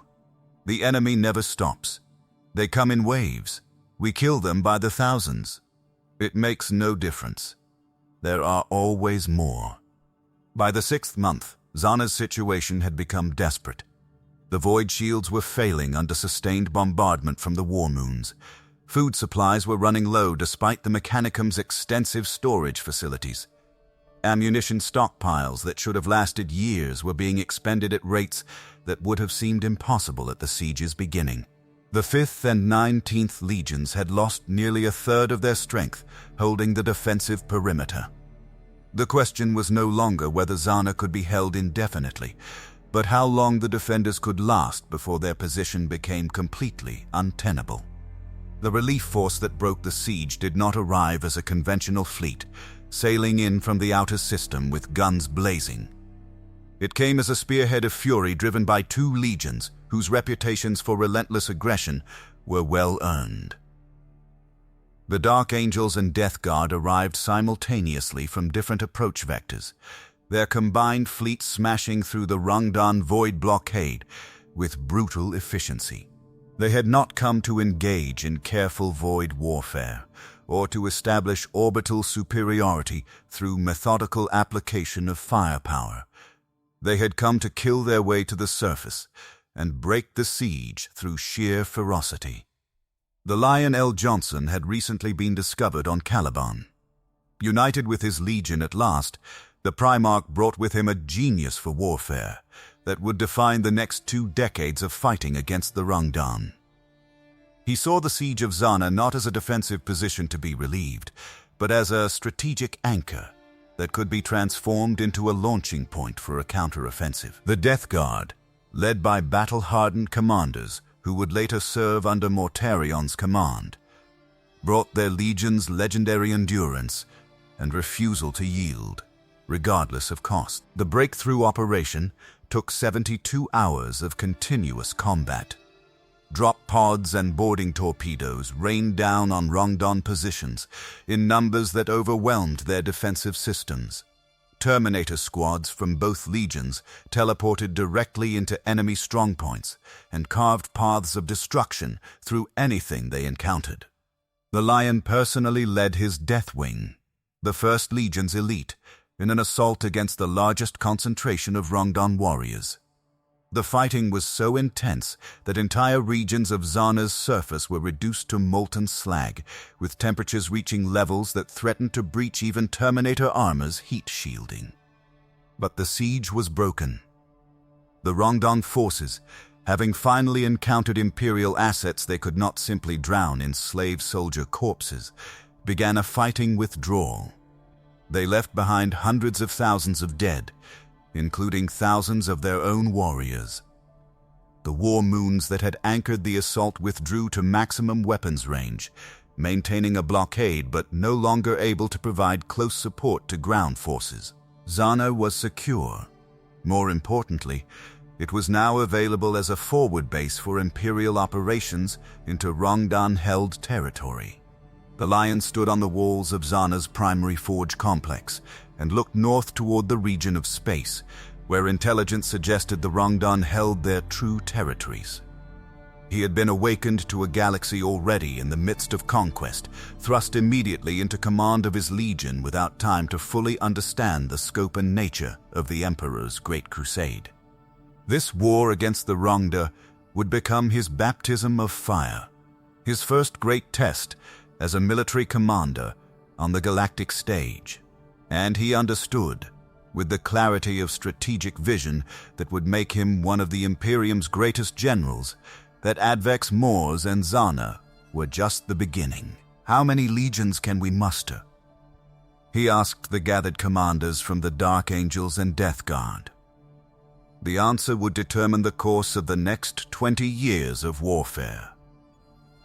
The enemy never stops. They come in waves. We kill them by the thousands. It makes no difference. There are always more." By the 6th month, Xana's situation had become desperate. The void shields were failing under sustained bombardment from the War Moons. Food supplies were running low despite the Mechanicum's extensive storage facilities. Ammunition stockpiles that should have lasted years were being expended at rates that would have seemed impossible at the siege's beginning. The 5th and 19th Legions had lost nearly a third of their strength holding the defensive perimeter. The question was no longer whether Xana could be held indefinitely, but how long the defenders could last before their position became completely untenable. The relief force that broke the siege did not arrive as a conventional fleet, sailing in from the outer system with guns blazing. It came as a spearhead of fury driven by 2 legions whose reputations for relentless aggression were well earned. The Dark Angels and Death Guard arrived simultaneously from different approach vectors, their combined fleet smashing through the Rangdan Void blockade with brutal efficiency. They had not come to engage in careful void warfare, or to establish orbital superiority through methodical application of firepower. They had come to kill their way to the surface and break the siege through sheer ferocity. The Lion L. Johnson had recently been discovered on Caliban. United with his legion at last, the Primarch brought with him a genius for warfare that would define the next 2 decades of fighting against the Rangdan. He saw the Siege of Xana not as a defensive position to be relieved, but as a strategic anchor that could be transformed into a launching point for a counteroffensive. The Death Guard, led by battle-hardened commanders who would later serve under Mortarion's command, brought their legion's legendary endurance and refusal to yield, regardless of cost. The breakthrough operation took 72 hours of continuous combat. Drop pods and boarding torpedoes rained down on Rangdan positions in numbers that overwhelmed their defensive systems. Terminator squads from both legions teleported directly into enemy strongpoints and carved paths of destruction through anything they encountered. The Lion personally led his Death Wing, the 1st Legion's elite, in an assault against the largest concentration of Rangdan warriors. The fighting was so intense that entire regions of Xana's surface were reduced to molten slag, with temperatures reaching levels that threatened to breach even Terminator armor's heat shielding. But the siege was broken. The Rangdan forces, having finally encountered Imperial assets they could not simply drown in slave soldier corpses, began a fighting withdrawal. They left behind hundreds of thousands of dead, including thousands of their own warriors. The War Moons that had anchored the assault withdrew to maximum weapons range, maintaining a blockade but no longer able to provide close support to ground forces. Xana was secure. More importantly, it was now available as a forward base for Imperial operations into Rangdan-held territory. The Lion stood on the walls of Xana's primary forge complex and looked north toward the region of space, where intelligence suggested the Rangdan held their true territories. He had been awakened to a galaxy already in the midst of conquest, thrust immediately into command of his legion without time to fully understand the scope and nature of the Emperor's Great Crusade. This war against the Rangda would become his baptism of fire, his first great test as a military commander on the galactic stage. And he understood, with the clarity of strategic vision that would make him one of the Imperium's greatest generals, that Advex-mors and Xana were just the beginning. How many legions can we muster? He asked the gathered commanders from the Dark Angels and Death Guard. The answer would determine the course of the next 20 years of warfare,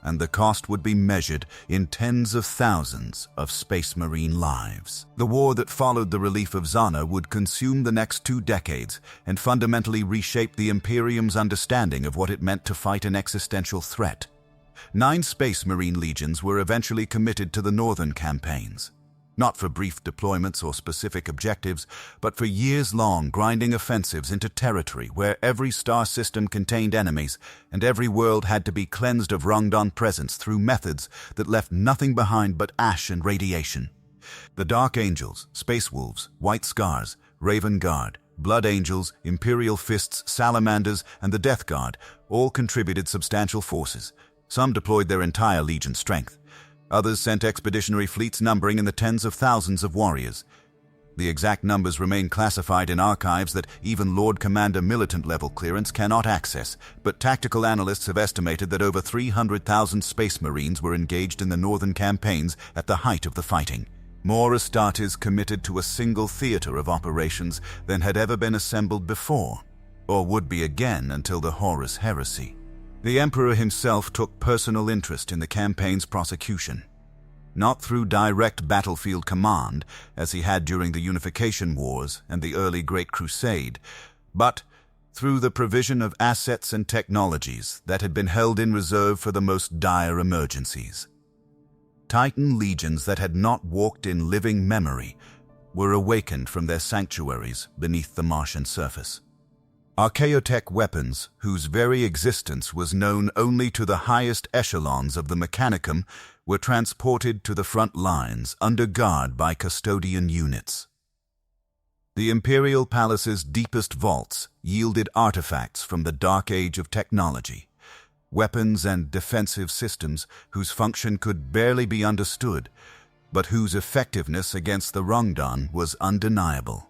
and the cost would be measured in tens of thousands of Space Marine lives. The war that followed the relief of Xana would consume the next 2 decades and fundamentally reshape the Imperium's understanding of what it meant to fight an existential threat. 9 Space Marine legions were eventually committed to the northern campaigns, not for brief deployments or specific objectives, but for years-long grinding offensives into territory where every star system contained enemies and every world had to be cleansed of Rangdan presence through methods that left nothing behind but ash and radiation. The Dark Angels, Space Wolves, White Scars, Raven Guard, Blood Angels, Imperial Fists, Salamanders, and the Death Guard all contributed substantial forces. Some deployed their entire legion strength. Others sent expeditionary fleets numbering in the tens of thousands of warriors. The exact numbers remain classified in archives that even Lord Commander militant-level clearance cannot access, but tactical analysts have estimated that over 300,000 Space Marines were engaged in the northern campaigns at the height of the fighting. More Astartes committed to a single theater of operations than had ever been assembled before, or would be again until the Horus Heresy. The Emperor himself took personal interest in the campaign's prosecution, not through direct battlefield command, as he had during the Unification Wars and the early Great Crusade, but through the provision of assets and technologies that had been held in reserve for the most dire emergencies. Titan legions that had not walked in living memory were awakened from their sanctuaries beneath the Martian surface. Archaeotech weapons, whose very existence was known only to the highest echelons of the Mechanicum, were transported to the front lines under guard by custodian units. The Imperial Palace's deepest vaults yielded artifacts from the Dark Age of technology, weapons and defensive systems whose function could barely be understood, but whose effectiveness against the Rangdan was undeniable.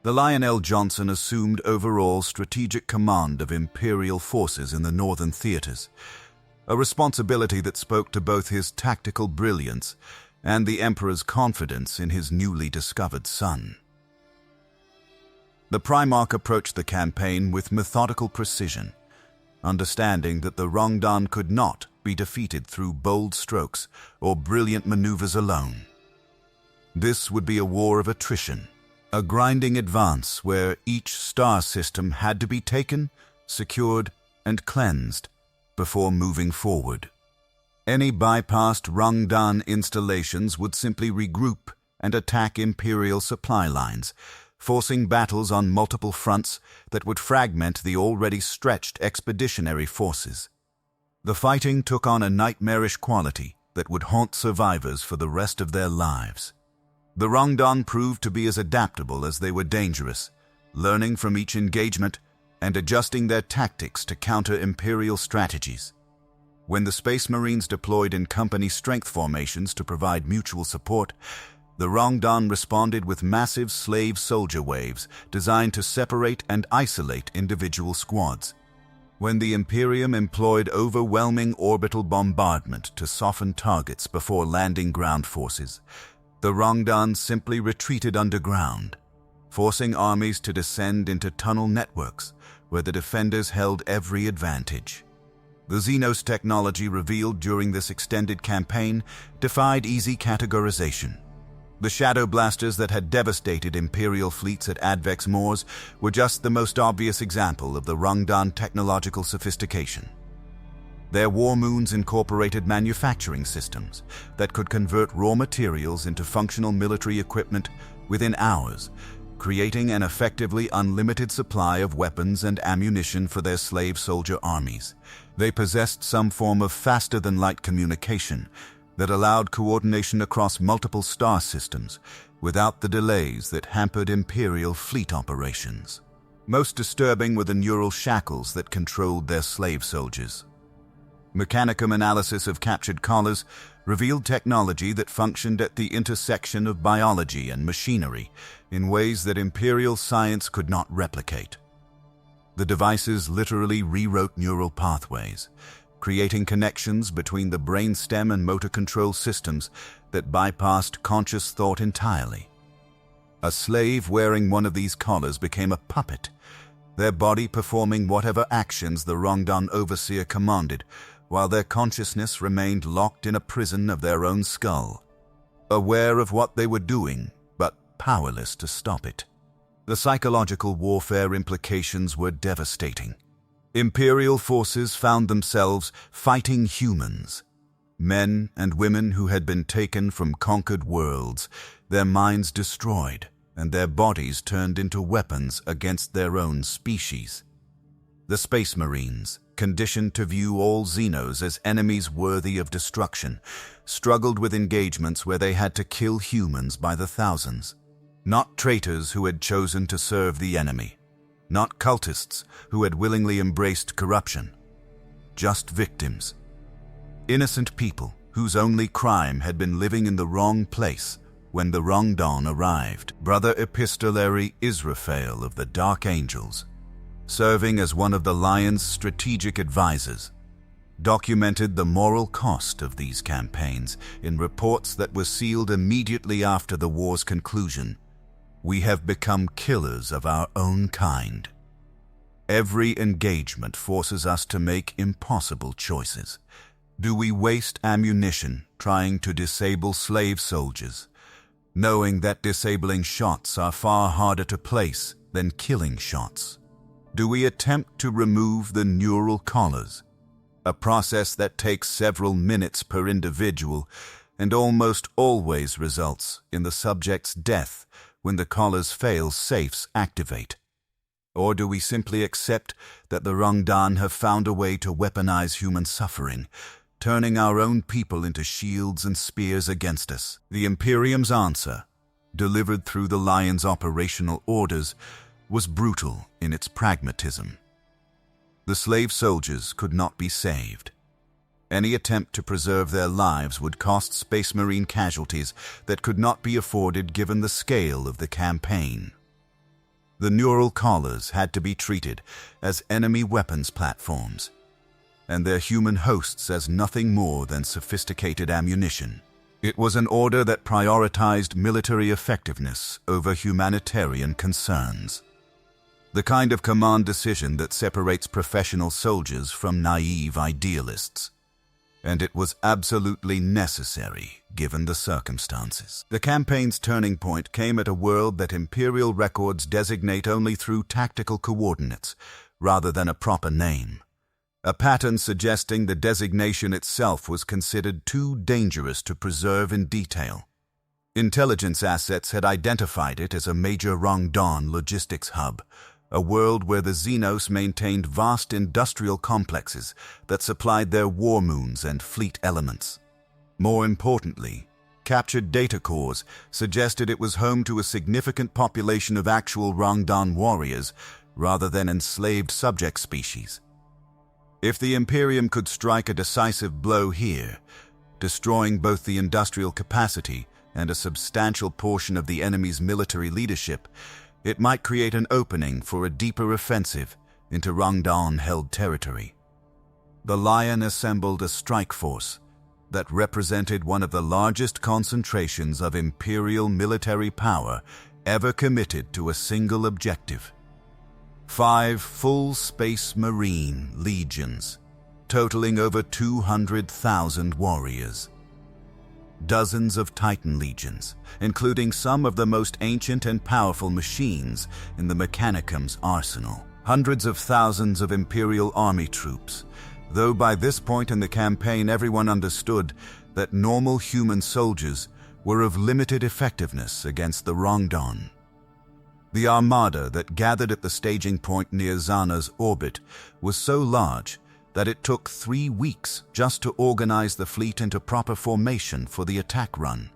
The Lionel Johnson assumed overall strategic command of Imperial forces in the northern theaters, a responsibility that spoke to both his tactical brilliance and the Emperor's confidence in his newly discovered son. The Primarch approached the campaign with methodical precision, understanding that the Rangdan could not be defeated through bold strokes or brilliant maneuvers alone. This would be a war of attrition, a grinding advance where each star system had to be taken, secured, and cleansed before moving forward. Any bypassed Rangdan installations would simply regroup and attack Imperial supply lines, forcing battles on multiple fronts that would fragment the already stretched expeditionary forces. The fighting took on a nightmarish quality that would haunt survivors for the rest of their lives. The Rangdan proved to be as adaptable as they were dangerous, learning from each engagement and adjusting their tactics to counter Imperial strategies. When the Space Marines deployed in company strength formations to provide mutual support, the Rangdan responded with massive slave soldier waves designed to separate and isolate individual squads. When the Imperium employed overwhelming orbital bombardment to soften targets before landing ground forces, the Rangdan simply retreated underground, forcing armies to descend into tunnel networks where the defenders held every advantage. The Xenos technology revealed during this extended campaign defied easy categorization. The shadow blasters that had devastated Imperial fleets at Advex-mors were just the most obvious example of the Rangdan technological sophistication. Their war moons incorporated manufacturing systems that could convert raw materials into functional military equipment within hours, creating an effectively unlimited supply of weapons and ammunition for their slave soldier armies. They possessed some form of faster-than-light communication that allowed coordination across multiple star systems without the delays that hampered Imperial fleet operations. Most disturbing were the neural shackles that controlled their slave soldiers. Mechanicum analysis of captured collars revealed technology that functioned at the intersection of biology and machinery in ways that Imperial science could not replicate. The devices literally rewrote neural pathways, creating connections between the brainstem and motor control systems that bypassed conscious thought entirely. A slave wearing one of these collars became a puppet, their body performing whatever actions the Rangdan overseer commanded, while their consciousness remained locked in a prison of their own skull, aware of what they were doing, but powerless to stop it. The psychological warfare implications were devastating. Imperial forces found themselves fighting humans, men and women who had been taken from conquered worlds, their minds destroyed, and their bodies turned into weapons against their own species. The Space Marines, conditioned to view all Xenos as enemies worthy of destruction, struggled with engagements where they had to kill humans by the thousands. Not traitors who had chosen to serve the enemy, not cultists who had willingly embraced corruption, just victims. Innocent people whose only crime had been living in the wrong place when the Rangdan arrived. Brother Epistolary Israfel of the Dark Angels, serving as one of the Lion's strategic advisors, documented the moral cost of these campaigns in reports that were sealed immediately after the war's conclusion. We have become killers of our own kind. Every engagement forces us to make impossible choices. Do we waste ammunition trying to disable slave soldiers, knowing that disabling shots are far harder to place than killing shots? Do we attempt to remove the neural collars, a process that takes several minutes per individual and almost always results in the subject's death when the collar's fail-safes activate? Or do we simply accept that the Rangdan have found a way to weaponize human suffering, turning our own people into shields and spears against us? The Imperium's answer, delivered through the Lion's operational orders, was brutal in its pragmatism. The slave soldiers could not be saved. Any attempt to preserve their lives would cost Space Marine casualties that could not be afforded given the scale of the campaign. The neural collars had to be treated as enemy weapons platforms, and their human hosts as nothing more than sophisticated ammunition. It was an order that prioritized military effectiveness over humanitarian concerns. The kind of command decision that separates professional soldiers from naive idealists. And it was absolutely necessary, given the circumstances. The campaign's turning point came at a world that Imperial records designate only through tactical coordinates, rather than a proper name. A pattern suggesting the designation itself was considered too dangerous to preserve in detail. Intelligence assets had identified it as a major Rangdan logistics hub, a world where the Xenos maintained vast industrial complexes that supplied their war moons and fleet elements. More importantly, captured data cores suggested it was home to a significant population of actual Rangdan warriors rather than enslaved subject species. If the Imperium could strike a decisive blow here, destroying both the industrial capacity and a substantial portion of the enemy's military leadership, it might create an opening for a deeper offensive into Rangdan-held territory. The Lion assembled a strike force that represented one of the largest concentrations of Imperial military power ever committed to a single objective. 5 full Space Marine legions, totaling over 200,000 warriors. Dozens of Titan legions, including some of the most ancient and powerful machines in the Mechanicum's arsenal. Hundreds of thousands of Imperial army troops, though by this point in the campaign everyone understood that normal human soldiers were of limited effectiveness against the Rangdan. The armada that gathered at the staging point near Xana's orbit was so large that it took 3 weeks just to organize the fleet into proper formation for the attack run.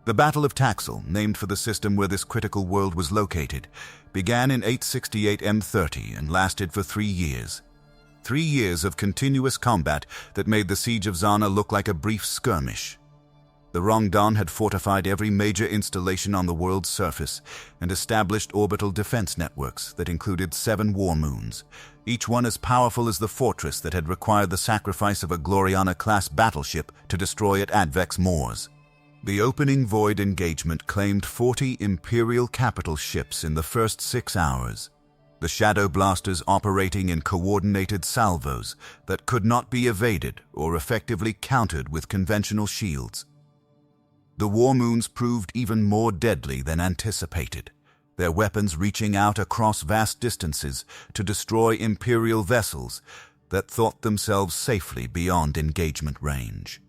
The Battle of Taxil, named for the system where this critical world was located, began in 868 M30 and lasted for 3 years. 3 years of continuous combat that made the Siege of Xana look like a brief skirmish. The Rangdan had fortified every major installation on the world's surface and established orbital defense networks that included 7 war moons, each one as powerful as the fortress that had required the sacrifice of a Gloriana-class battleship to destroy at Advex-mors. The opening void engagement claimed 40 Imperial capital ships in the first 6 hours, the Shadow Blasters operating in coordinated salvos that could not be evaded or effectively countered with conventional shields. The war moons proved even more deadly than anticipated, their weapons reaching out across vast distances to destroy Imperial vessels that thought themselves safely beyond engagement range.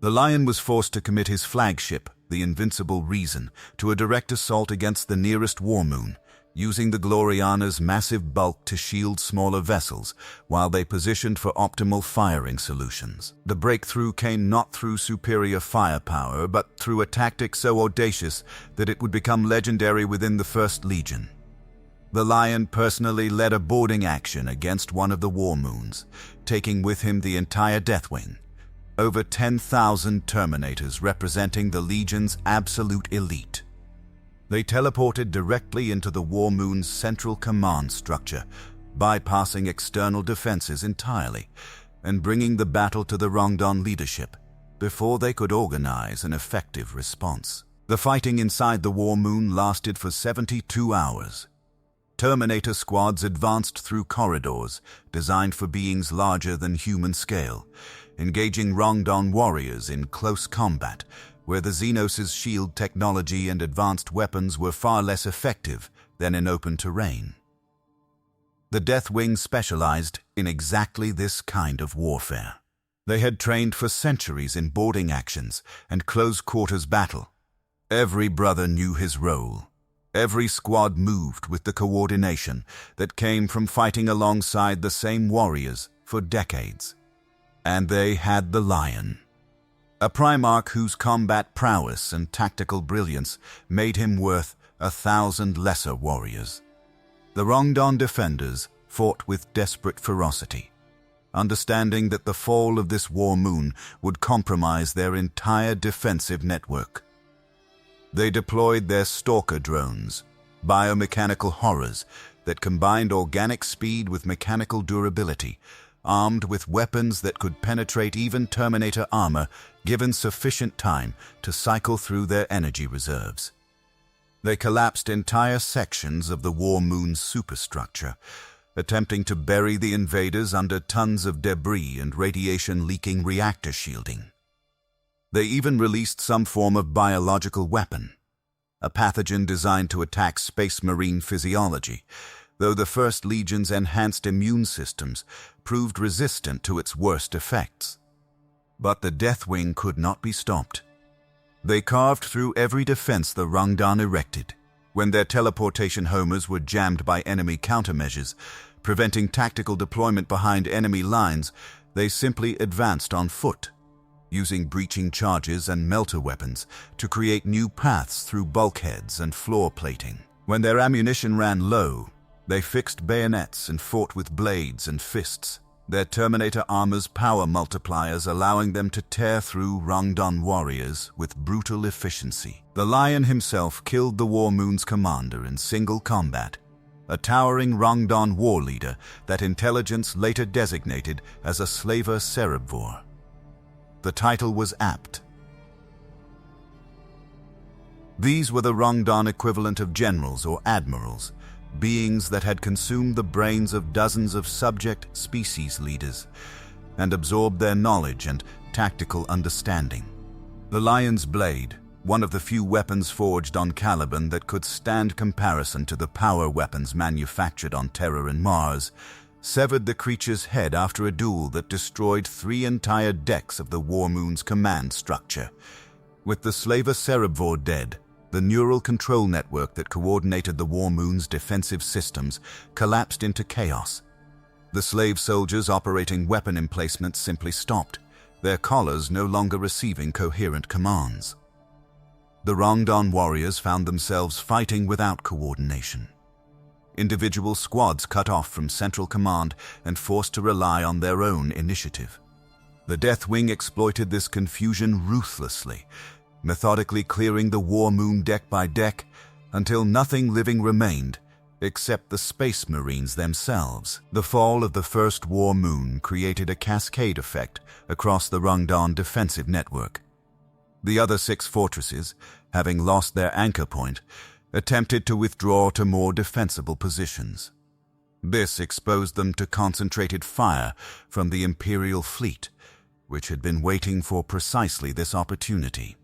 The Lion was forced to commit his flagship, the Invincible Reason, to a direct assault against the nearest war moon, using the Gloriana's massive bulk to shield smaller vessels while they positioned for optimal firing solutions. The breakthrough came not through superior firepower, but through a tactic so audacious that it would become legendary within the First Legion. The Lion personally led a boarding action against one of the war moons, taking with him the entire Deathwing. Over 10,000 Terminators representing the Legion's absolute elite. They teleported directly into the war moon's central command structure, bypassing external defenses entirely, and bringing the battle to the Rangdan leadership before they could organize an effective response. The fighting inside the war moon lasted for 72 hours. Terminator squads advanced through corridors designed for beings larger than human scale, engaging Rangdan warriors in close combat, where the Xenos' shield technology and advanced weapons were far less effective than in open terrain. The Deathwing specialized in exactly this kind of warfare. They had trained for centuries in boarding actions and close-quarters battle. Every brother knew his role. Every squad moved with the coordination that came from fighting alongside the same warriors for decades. And they had the Lion, a Primarch whose combat prowess and tactical brilliance made him worth 1,000 lesser warriors. The Rangdan defenders fought with desperate ferocity, understanding that the fall of this war moon would compromise their entire defensive network. They deployed their stalker drones, biomechanical horrors that combined organic speed with mechanical durability, armed with weapons that could penetrate even Terminator armor given sufficient time to cycle through their energy reserves. They collapsed entire sections of the war moon's superstructure, attempting to bury the invaders under tons of debris and radiation-leaking reactor shielding. They even released some form of biological weapon, a pathogen designed to attack space marine physiology, though the First Legion's enhanced immune systems proved resistant to its worst effects. But the Deathwing could not be stopped. They carved through every defense the Rangdan erected. When their teleportation homers were jammed by enemy countermeasures, preventing tactical deployment behind enemy lines, they simply advanced on foot, using breaching charges and melter weapons to create new paths through bulkheads and floor plating. When their ammunition ran low, they fixed bayonets and fought with blades and fists, their Terminator armor's power multipliers allowing them to tear through Rangdan warriors with brutal efficiency. The Lion himself killed the War Moon's commander in single combat, a towering Rangdan war leader that intelligence later designated as a slaver cerebrivore. The title was apt. These were the Rangdan equivalent of generals or admirals, beings that had consumed the brains of dozens of subject species leaders and absorbed their knowledge and tactical understanding. The Lion's blade, one of the few weapons forged on Caliban that could stand comparison to the power weapons manufactured on Terra and Mars, severed the creature's head after a duel that destroyed 3 entire decks of the War Moon's command structure. With the slaver cerebrivore dead, The neural control network that coordinated the War Moon's defensive systems collapsed into chaos. The slave soldiers operating weapon emplacements simply stopped, their collars no longer receiving coherent commands. The Rangdan warriors found themselves fighting without coordination. Individual squads cut off from central command and forced to rely on their own initiative. The Deathwing exploited this confusion ruthlessly, methodically clearing the War Moon deck by deck until nothing living remained except the Space Marines themselves. The fall of the first War Moon created a cascade effect across the Rangdan defensive network. The other 6 fortresses, having lost their anchor point, attempted to withdraw to more defensible positions. This exposed them to concentrated fire from the Imperial fleet, which had been waiting for precisely this opportunity.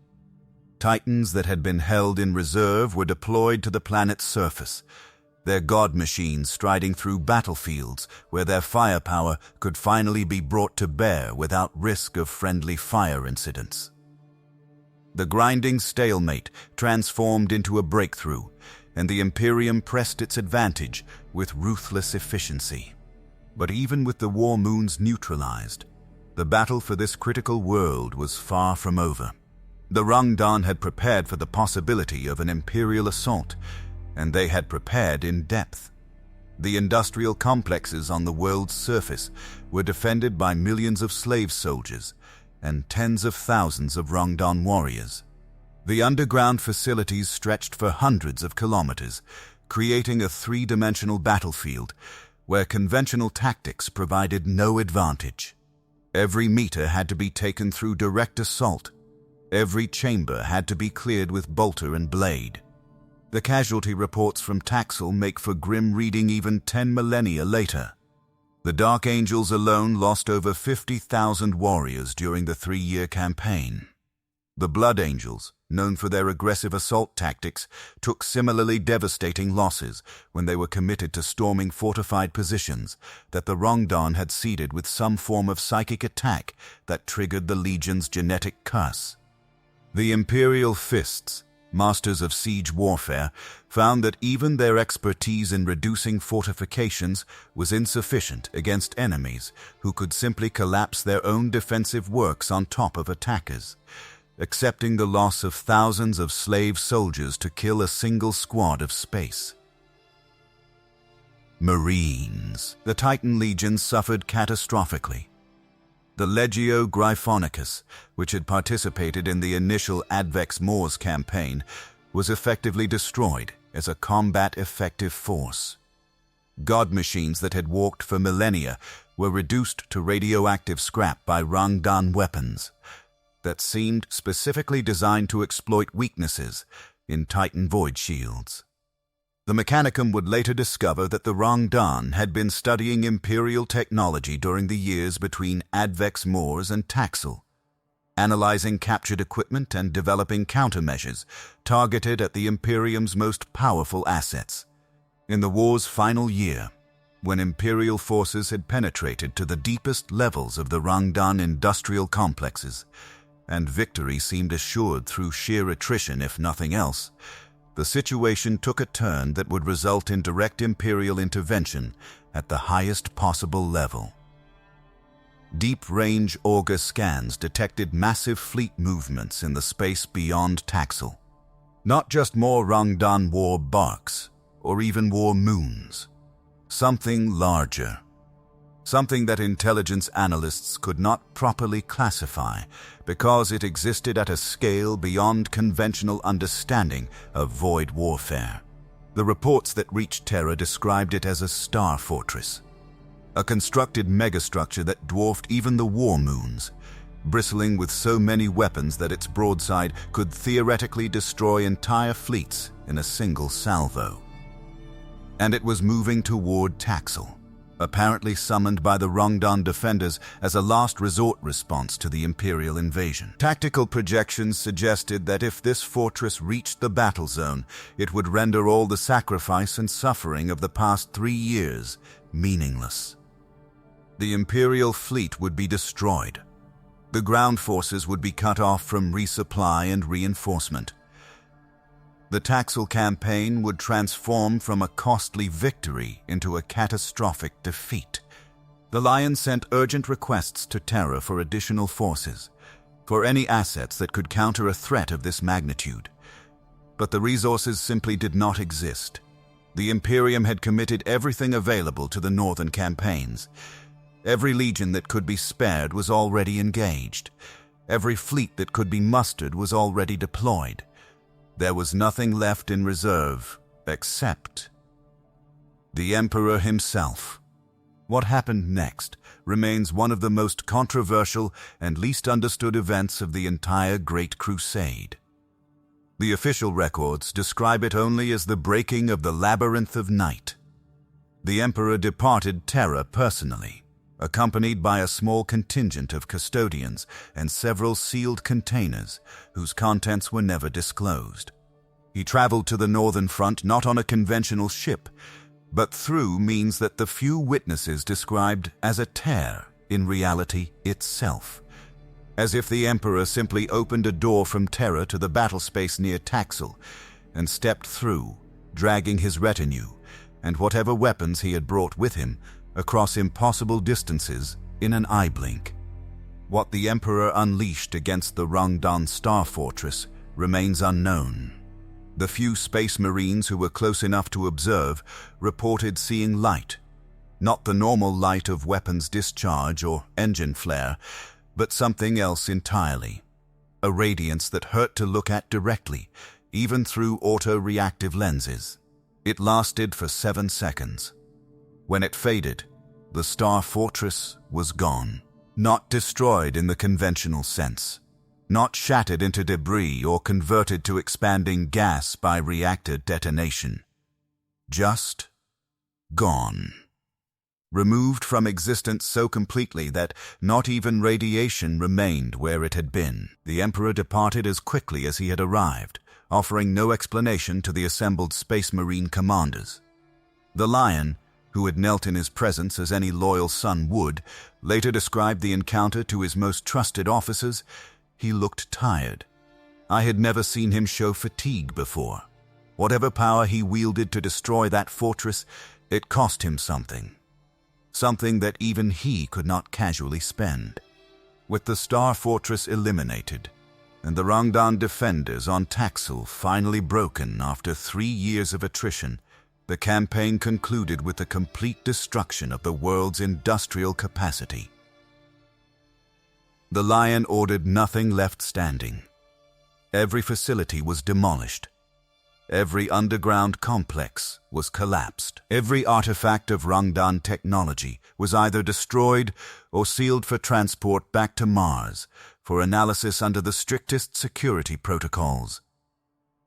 Titans that had been held in reserve were deployed to the planet's surface, their god machines striding through battlefields where their firepower could finally be brought to bear without risk of friendly fire incidents. The grinding stalemate transformed into a breakthrough, and the Imperium pressed its advantage with ruthless efficiency. But even with the War Moons neutralized, the battle for this critical world was far from over. The Rangdan had prepared for the possibility of an Imperial assault, and they had prepared in depth. The industrial complexes on the world's surface were defended by millions of slave soldiers and tens of thousands of Rangdan warriors. The underground facilities stretched for hundreds of kilometers, creating a 3-dimensional battlefield where conventional tactics provided no advantage. Every meter had to be taken through direct assault. Every chamber had to be cleared with bolter and blade. The casualty reports from Taxil make for grim reading even 10 millennia later. The Dark Angels alone lost over 50,000 warriors during the 3-year campaign. The Blood Angels, known for their aggressive assault tactics, took similarly devastating losses when they were committed to storming fortified positions that the Rangdan had seeded with some form of psychic attack that triggered the Legion's genetic curse. The Imperial Fists, masters of siege warfare, found that even their expertise in reducing fortifications was insufficient against enemies who could simply collapse their own defensive works on top of attackers, accepting the loss of thousands of slave soldiers to kill a single squad of space. Marines. The Titan Legion suffered catastrophically. The Legio Gryphonicus, which had participated in the initial Advex-mors campaign, was effectively destroyed as a combat-effective force. God machines that had walked for millennia were reduced to radioactive scrap by Rangdan weapons that seemed specifically designed to exploit weaknesses in Titan void shields. The Mechanicum would later discover that the Rangdan had been studying Imperial technology during the years between Advex-mors and Taxil, analyzing captured equipment and developing countermeasures targeted at the Imperium's most powerful assets. In the war's final year, when Imperial forces had penetrated to the deepest levels of the Rangdan industrial complexes, and victory seemed assured through sheer attrition if nothing else, the situation took a turn that would result in direct Imperial intervention at the highest possible level. Deep-range Augur scans detected massive fleet movements in the space beyond Taxil. Not just more Rangdan war barks, or even war moons. Something larger. Something that intelligence analysts could not properly classify because it existed at a scale beyond conventional understanding of void warfare. The reports that reached Terra described it as a star fortress, a constructed megastructure that dwarfed even the war moons, bristling with so many weapons that its broadside could theoretically destroy entire fleets in a single salvo. And it was moving toward Taxil, apparently summoned by the Rangdan defenders as a last resort response to the Imperial invasion. Tactical projections suggested that if this fortress reached the battle zone, it would render all the sacrifice and suffering of the past 3 years meaningless. The Imperial fleet would be destroyed. The ground forces would be cut off from resupply and reinforcement. The Taxil campaign would transform from a costly victory into a catastrophic defeat. The Lion sent urgent requests to Terra for additional forces, for any assets that could counter a threat of this magnitude. But the resources simply did not exist. The Imperium had committed everything available to the northern campaigns. Every legion that could be spared was already engaged. Every fleet that could be mustered was already deployed. There was nothing left in reserve except the Emperor himself. What happened next remains one of the most controversial and least understood events of the entire Great Crusade. The official records describe it only as the breaking of the Labyrinth of Night. The Emperor departed Terra personally, accompanied by a small contingent of custodians and several sealed containers whose contents were never disclosed. He traveled to the northern front not on a conventional ship, but through means that the few witnesses described as a tear in reality itself, as if the Emperor simply opened a door from Terra to the battle space near Taxil and stepped through, dragging his retinue and whatever weapons he had brought with him across impossible distances in an eye blink. What the Emperor unleashed against the Rangdan Star Fortress remains unknown. The few Space Marines who were close enough to observe reported seeing light, not the normal light of weapons discharge or engine flare, but something else entirely. A radiance that hurt to look at directly, even through auto-reactive lenses. It lasted for 7 seconds. When it faded, the Star Fortress was gone. Not destroyed in the conventional sense. Not shattered into debris or converted to expanding gas by reactor detonation. Just gone. Removed from existence so completely that not even radiation remained where it had been. The Emperor departed as quickly as he had arrived, offering no explanation to the assembled Space Marine commanders. The Lion, who had knelt in his presence as any loyal son would, later described the encounter to his most trusted officers. He looked tired. I had never seen him show fatigue before. Whatever power he wielded to destroy that fortress, it cost him something. Something that even he could not casually spend. With the Star Fortress eliminated, and the Rangdan defenders on Taxil finally broken after 3 years of attrition, the campaign concluded with the complete destruction of the world's industrial capacity. The Lion ordered nothing left standing. Every facility was demolished. Every underground complex was collapsed. Every artifact of Rangdan technology was either destroyed or sealed for transport back to Mars for analysis under the strictest security protocols.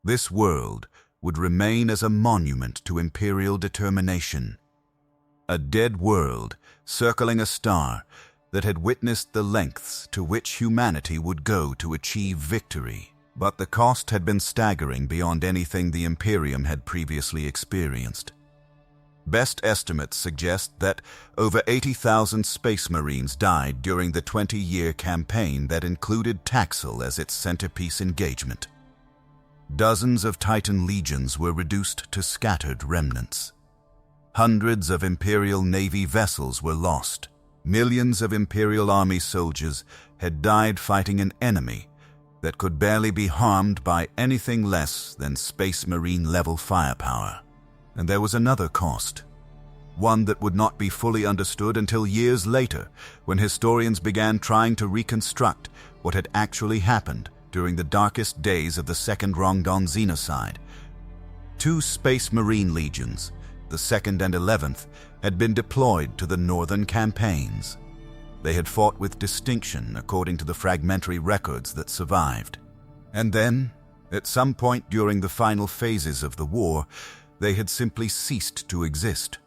This world would remain as a monument to Imperial determination. A dead world circling a star that had witnessed the lengths to which humanity would go to achieve victory. But the cost had been staggering beyond anything the Imperium had previously experienced. Best estimates suggest that over 80,000 Space Marines died during the 20-year campaign that included Taxil as its centerpiece engagement. Dozens of Titan legions were reduced to scattered remnants. Hundreds of Imperial Navy vessels were lost. Millions of Imperial Army soldiers had died fighting an enemy that could barely be harmed by anything less than Space Marine-level firepower. And there was another cost, one that would not be fully understood until years later, when historians began trying to reconstruct what had actually happened during the darkest days of the Second Rangdan Xenocide. 2 Space Marine legions, the 2nd and 11th, had been deployed to the northern campaigns. They had fought with distinction according to the fragmentary records that survived. And then, at some point during the final phases of the war, they had simply ceased to exist.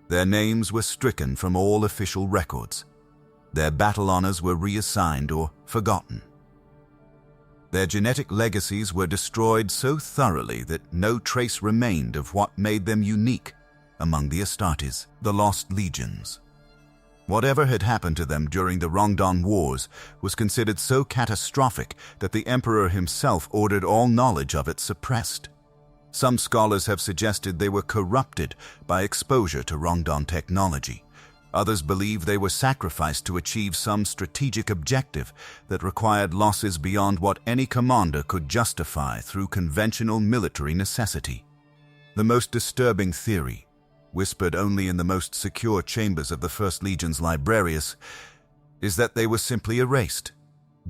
Their names were stricken from all official records. Their battle honors were reassigned or forgotten. Their genetic legacies were destroyed so thoroughly that no trace remained of what made them unique among the Astartes, the Lost Legions. Whatever had happened to them during the Rangdan Wars was considered so catastrophic that the Emperor himself ordered all knowledge of it suppressed. Some scholars have suggested they were corrupted by exposure to Rangdan technology. Others believe they were sacrificed to achieve some strategic objective that required losses beyond what any commander could justify through conventional military necessity. The most disturbing theory, whispered only in the most secure chambers of the First Legion's librarius, is that they were simply erased,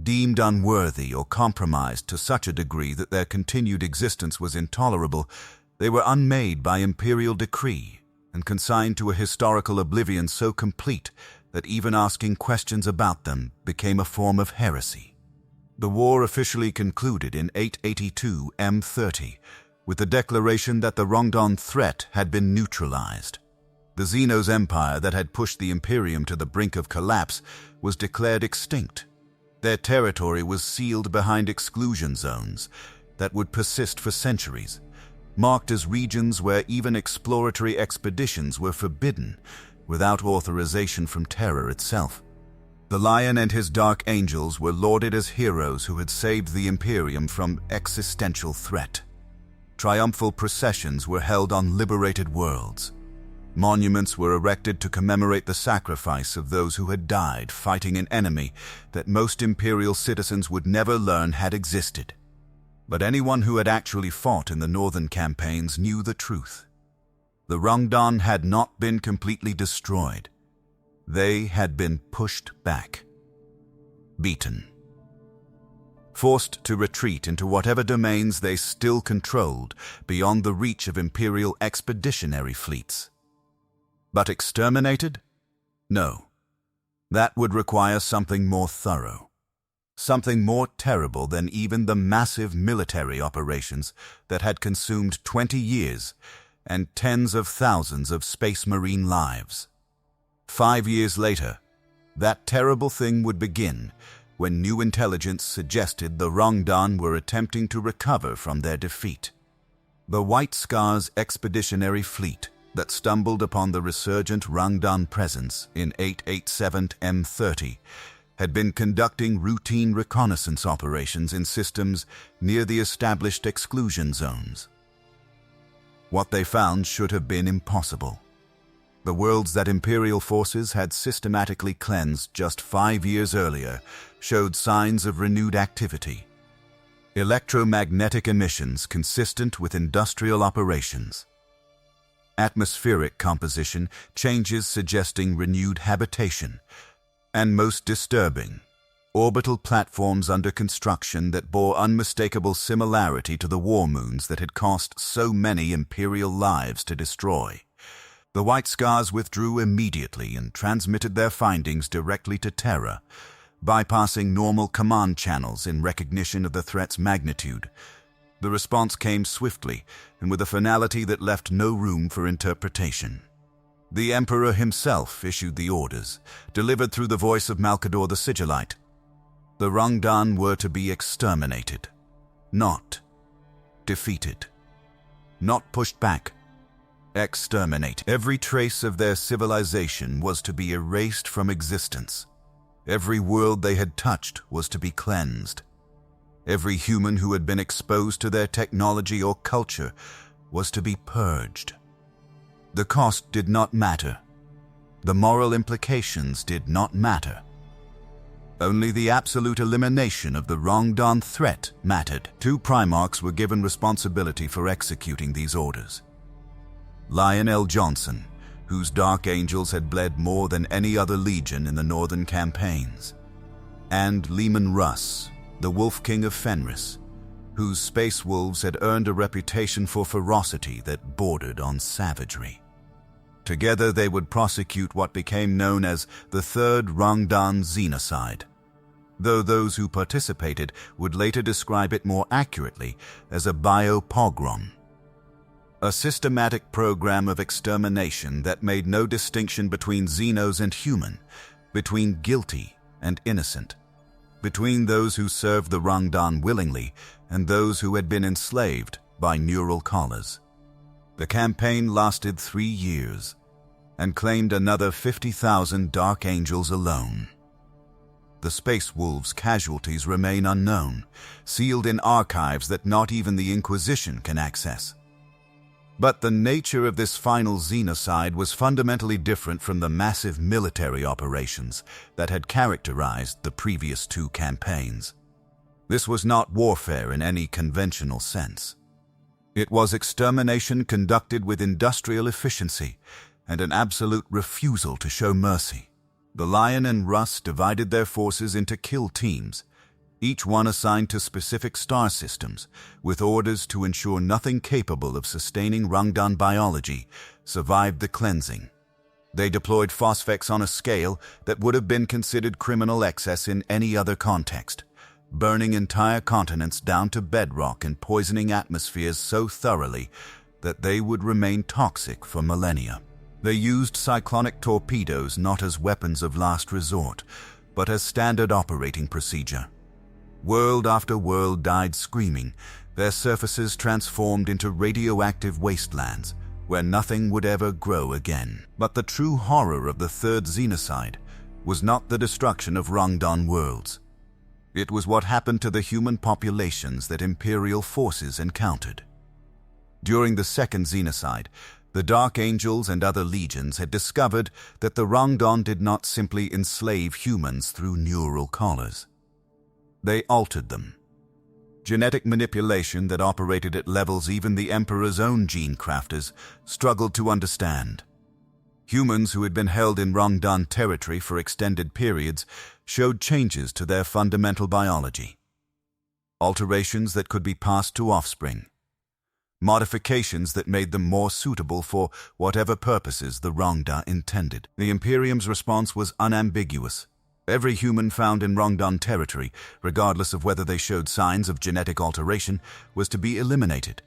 deemed unworthy or compromised to such a degree that their continued existence was intolerable. They were unmade by imperial decree and consigned to a historical oblivion so complete that even asking questions about them became a form of heresy. The war officially concluded in 882 M30 with the declaration that the Rangdan threat had been neutralized. The Xenos empire that had pushed the Imperium to the brink of collapse was declared extinct. Their territory was sealed behind exclusion zones that would persist for centuries, marked as regions where even exploratory expeditions were forbidden without authorization from Terror itself. The Lion and his Dark Angels were lauded as heroes who had saved the Imperium from existential threat. Triumphal processions were held on liberated worlds. Monuments were erected to commemorate the sacrifice of those who had died fighting an enemy that most Imperial citizens would never learn had existed. But anyone who had actually fought in the northern campaigns knew the truth. The Rangdan had not been completely destroyed. They had been pushed back, beaten, forced to retreat into whatever domains they still controlled beyond the reach of Imperial expeditionary fleets. But exterminated? No. That would require something more thorough, something more terrible than even the massive military operations that had consumed 20 years and tens of thousands of Space Marine lives. 5 years later, that terrible thing would begin when new intelligence suggested the Rangdan were attempting to recover from their defeat. The White Scar's expeditionary fleet that stumbled upon the resurgent Rangdan presence in 887 M30 had been conducting routine reconnaissance operations in systems near the established exclusion zones. What they found should have been impossible. The worlds that Imperial forces had systematically cleansed just 5 years earlier showed signs of renewed activity. Electromagnetic emissions consistent with industrial operations. Atmospheric composition changes suggesting renewed habitation, and most disturbing, orbital platforms under construction that bore unmistakable similarity to the war moons that had cost so many Imperial lives to destroy. The White Scars withdrew immediately and transmitted their findings directly to Terra, bypassing normal command channels in recognition of the threat's magnitude. The response came swiftly and with a finality that left no room for interpretation. The Emperor himself issued the orders, delivered through the voice of Malkador the Sigillite. The Rangdan were to be exterminated, not defeated, not pushed back, exterminated. Every trace of their civilization was to be erased from existence. Every world they had touched was to be cleansed. Every human who had been exposed to their technology or culture was to be purged. The cost did not matter. The moral implications did not matter. Only the absolute elimination of the Rangdan threat mattered. 2 Primarchs were given responsibility for executing these orders. Lionel Johnson, whose Dark Angels had bled more than any other legion in the northern campaigns, and Leman Russ, the Wolf King of Fenris, whose Space Wolves had earned a reputation for ferocity that bordered on savagery. Together they would prosecute what became known as the Third Rangdan Xenocide, though those who participated would later describe it more accurately as a bio-pogrom. A systematic program of extermination that made no distinction between Xenos and human, between guilty and innocent, between those who served the Rangdan willingly and those who had been enslaved by neural collars. The campaign lasted 3 years and claimed another 50,000 Dark Angels alone. The Space Wolves' casualties remain unknown, sealed in archives that not even the Inquisition can access. But the nature of this final xenocide was fundamentally different from the massive military operations that had characterized the previous two campaigns. This was not warfare in any conventional sense. It was extermination conducted with industrial efficiency and an absolute refusal to show mercy. The Lion and Russ divided their forces into kill teams, each one assigned to specific star systems, with orders to ensure nothing capable of sustaining Rangdan biology survived the cleansing. They deployed phosphex on a scale that would have been considered criminal excess in any other context, burning entire continents down to bedrock and poisoning atmospheres so thoroughly that they would remain toxic for millennia. They used cyclonic torpedoes not as weapons of last resort, but as standard operating procedure. World after world died screaming, their surfaces transformed into radioactive wastelands where nothing would ever grow again. But the true horror of the Third Xenocide was not the destruction of Rangdan worlds. It was what happened to the human populations that Imperial forces encountered. During the Second Xenocide, the Dark Angels and other legions had discovered that the Rangdan did not simply enslave humans through neural collars. They altered them. Genetic manipulation that operated at levels even the Emperor's own gene crafters struggled to understand. Humans who had been held in Rangdan territory for extended periods showed changes to their fundamental biology. Alterations that could be passed to offspring. Modifications that made them more suitable for whatever purposes the Rangdan intended. The Imperium's response was unambiguous. Every human found in Rangdan territory, regardless of whether they showed signs of genetic alteration, was to be eliminated.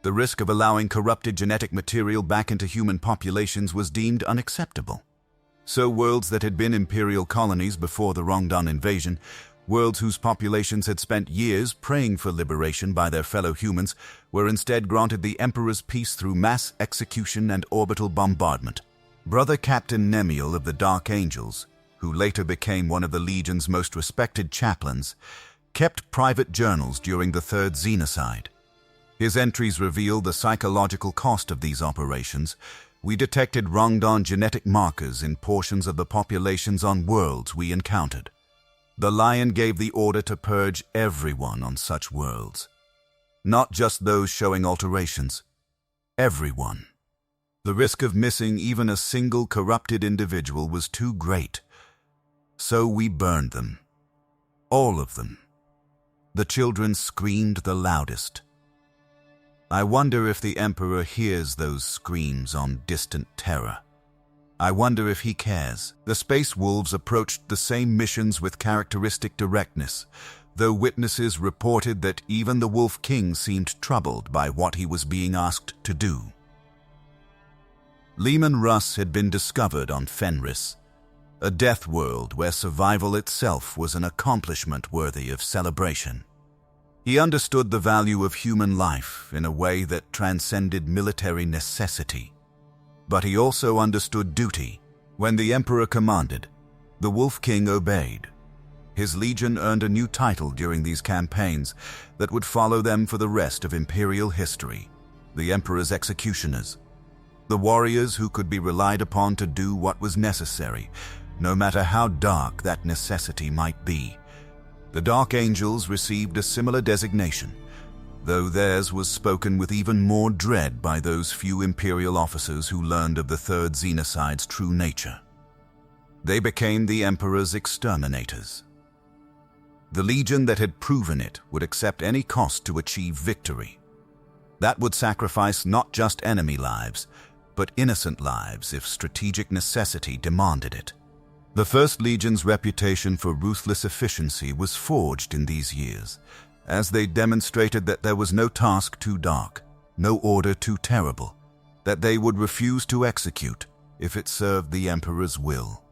The risk of allowing corrupted genetic material back into human populations was deemed unacceptable. So worlds that had been Imperial colonies before the Rangdan invasion, worlds whose populations had spent years praying for liberation by their fellow humans, were instead granted the Emperor's peace through mass execution and orbital bombardment. Brother Captain Nemiel of the Dark Angels, who later became one of the Legion's most respected chaplains, kept private journals during the Third Xenocide. His entries reveal the psychological cost of these operations. We detected Rangdan genetic markers in portions of the populations on worlds we encountered. The Lion gave the order to purge everyone on such worlds. Not just those showing alterations. Everyone. The risk of missing even a single corrupted individual was too great. So we burned them. All of them. The children screamed the loudest. I wonder if the Emperor hears those screams on distant terror. I wonder if he cares. The Space Wolves approached the same missions with characteristic directness, though witnesses reported that even the Wolf King seemed troubled by what he was being asked to do. Leman Russ had been discovered on Fenris, a death world where survival itself was an accomplishment worthy of celebration. He understood the value of human life in a way that transcended military necessity. But he also understood duty. When the Emperor commanded, the Wolf King obeyed. His legion earned a new title during these campaigns that would follow them for the rest of Imperial history: the Emperor's Executioners. The warriors who could be relied upon to do what was necessary, no matter how dark that necessity might be. The Dark Angels received a similar designation, though theirs was spoken with even more dread by those few Imperial officers who learned of the Third Xenocide's true nature. They became the Emperor's exterminators. The legion that had proven it would accept any cost to achieve victory. That would sacrifice not just enemy lives, but innocent lives if strategic necessity demanded it. The First Legion's reputation for ruthless efficiency was forged in these years, as they demonstrated that there was no task too dark, no order too terrible, that they would refuse to execute if it served the Emperor's will.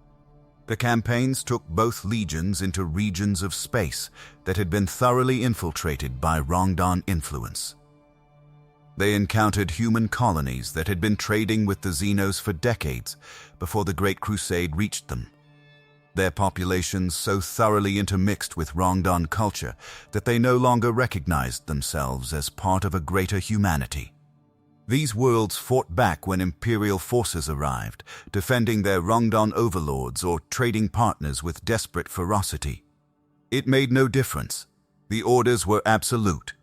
The campaigns took both legions into regions of space that had been thoroughly infiltrated by Rangdan influence. They encountered human colonies that had been trading with the Xenos for decades before the Great Crusade reached them. Their populations so thoroughly intermixed with Rangdan culture that they no longer recognized themselves as part of a greater humanity. These worlds fought back when Imperial forces arrived, defending their Rangdan overlords or trading partners with desperate ferocity. It made no difference. The orders were absolute.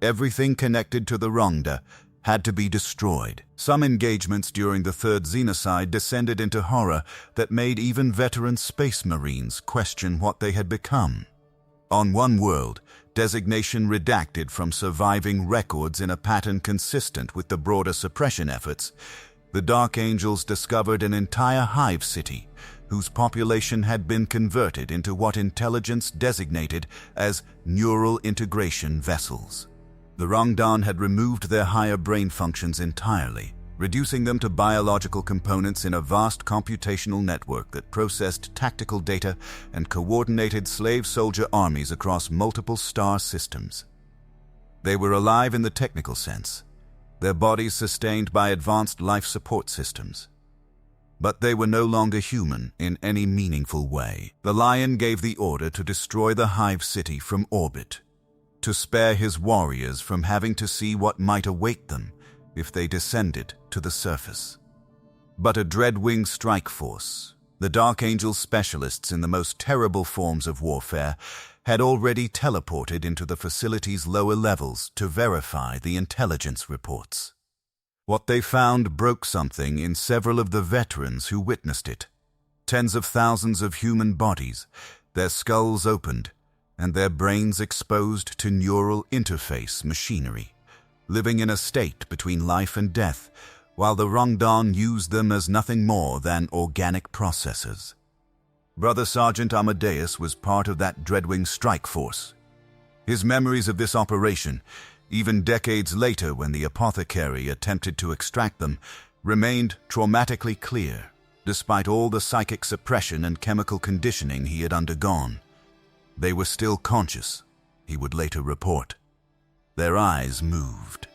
Everything connected to the Rangda had to be destroyed. Some engagements during the Third Xenocide descended into horror that made even veteran space marines question what they had become. On one world, designation redacted from surviving records in a pattern consistent with the broader suppression efforts, the Dark Angels discovered an entire hive city whose population had been converted into what intelligence designated as neural integration vessels. The Rangdan had removed their higher brain functions entirely, reducing them to biological components in a vast computational network that processed tactical data and coordinated slave-soldier armies across multiple star systems. They were alive in the technical sense, their bodies sustained by advanced life support systems. But they were no longer human in any meaningful way. The Lion gave the order to destroy the hive city from orbit, to spare his warriors from having to see what might await them if they descended to the surface. But a Dreadwing strike force, the Dark Angel specialists in the most terrible forms of warfare, had already teleported into the facility's lower levels to verify the intelligence reports. What they found broke something in several of the veterans who witnessed it. Tens of thousands of human bodies, their skulls opened, and their brains exposed to neural interface machinery, living in a state between life and death, while the Rangdan used them as nothing more than organic processors. Brother Sergeant Amadeus was part of that Dreadwing strike force. His memories of this operation, even decades later when the apothecary attempted to extract them, remained traumatically clear, despite all the psychic suppression and chemical conditioning he had undergone. They were still conscious, he would later report. Their eyes moved.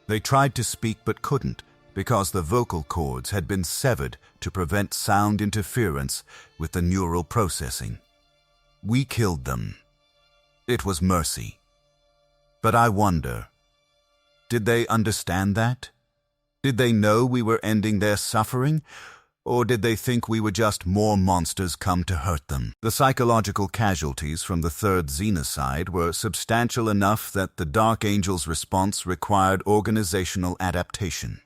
They tried to speak but couldn't because the vocal cords had been severed to prevent sound interference with the neural processing. We killed them. It was mercy. But I wonder, did they understand that? Did they know we were ending their suffering? Or did they think we were just more monsters come to hurt them? The psychological casualties from the Third Xenocide were substantial enough that the Dark Angel's response required organizational adaptation.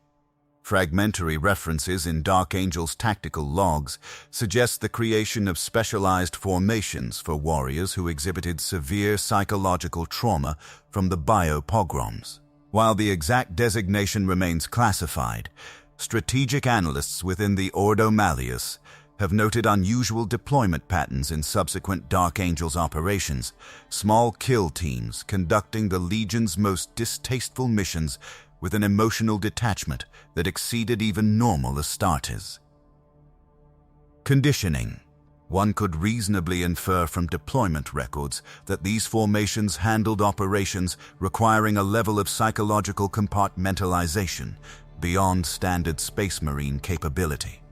Fragmentary references in Dark Angel's tactical logs suggest the creation of specialized formations for warriors who exhibited severe psychological trauma from the bio-pogroms. While the exact designation remains classified, strategic analysts within the Ordo Malleus have noted unusual deployment patterns in subsequent Dark Angels operations, small kill teams conducting the Legion's most distasteful missions with an emotional detachment that exceeded even normal Astartes. Conditioning. One could reasonably infer from deployment records that these formations handled operations requiring a level of psychological compartmentalization beyond standard Space Marine capability.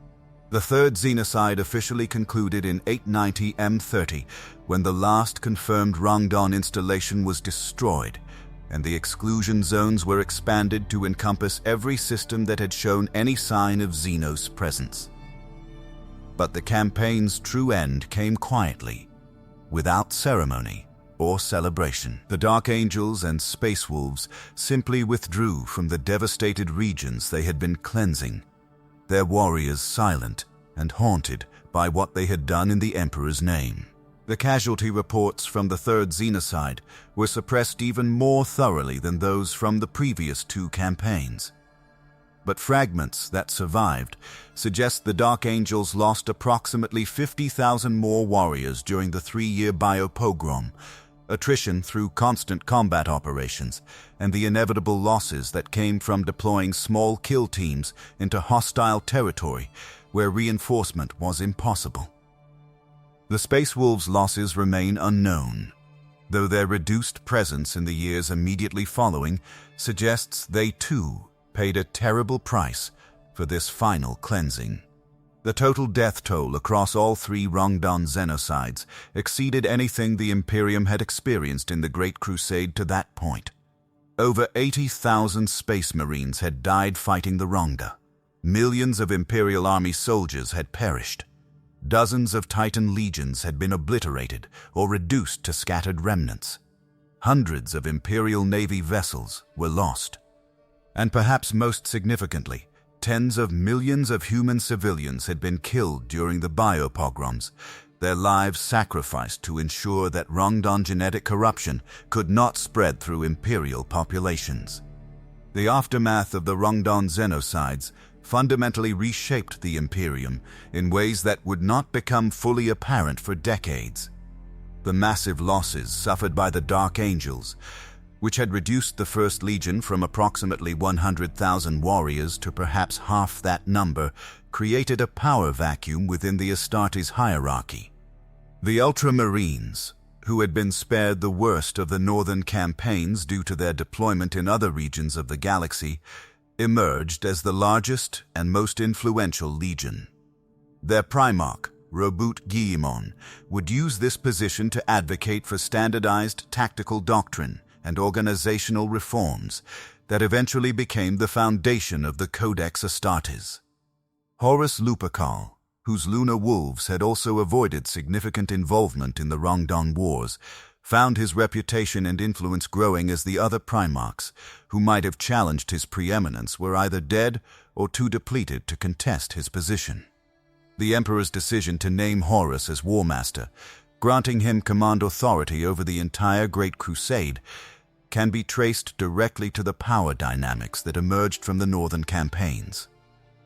The Third Xenocide officially concluded in 890 M30 when the last confirmed Rangdan installation was destroyed, and the exclusion zones were expanded to encompass every system that had shown any sign of Xenos presence. But the campaign's true end came quietly, without ceremony or celebration. The Dark Angels and Space Wolves simply withdrew from the devastated regions they had been cleansing, their warriors silent and haunted by what they had done in the Emperor's name. The casualty reports from the Third Xenocide were suppressed even more thoroughly than those from the previous two campaigns. But fragments that survived suggest the Dark Angels lost approximately 50,000 more warriors during the 3-year bio-pogrom, attrition through constant combat operations, and the inevitable losses that came from deploying small kill teams into hostile territory where reinforcement was impossible. The Space Wolves' losses remain unknown, though their reduced presence in the years immediately following suggests they too paid a terrible price for this final cleansing. The total death toll across all 3 Rangdan Xenocides exceeded anything the Imperium had experienced in the Great Crusade to that point. Over 80,000 space marines had died fighting the Rangda. Millions of Imperial Army soldiers had perished. Dozens of Titan legions had been obliterated or reduced to scattered remnants. Hundreds of Imperial Navy vessels were lost. And perhaps most significantly, tens of millions of human civilians had been killed during the bio-pogroms, their lives sacrificed to ensure that Rangdan genetic corruption could not spread through Imperial populations. The aftermath of the Rangdan Xenocides fundamentally reshaped the Imperium in ways that would not become fully apparent for decades. The massive losses suffered by the Dark Angels, which had reduced the First Legion from approximately 100,000 warriors to perhaps half that number, created a power vacuum within the Astartes hierarchy. The Ultramarines, who had been spared the worst of the northern campaigns due to their deployment in other regions of the galaxy, emerged as the largest and most influential legion. Their Primarch, Robert Guillemon, would use this position to advocate for standardized tactical doctrine and organizational reforms that eventually became the foundation of the Codex Astartes. Horus Lupercal, whose Lunar Wolves had also avoided significant involvement in the Rangdan Wars, found his reputation and influence growing as the other Primarchs, who might have challenged his preeminence, were either dead or too depleted to contest his position. The Emperor's decision to name Horus as War Master, granting him command authority over the entire Great Crusade, can be traced directly to the power dynamics that emerged from the northern campaigns.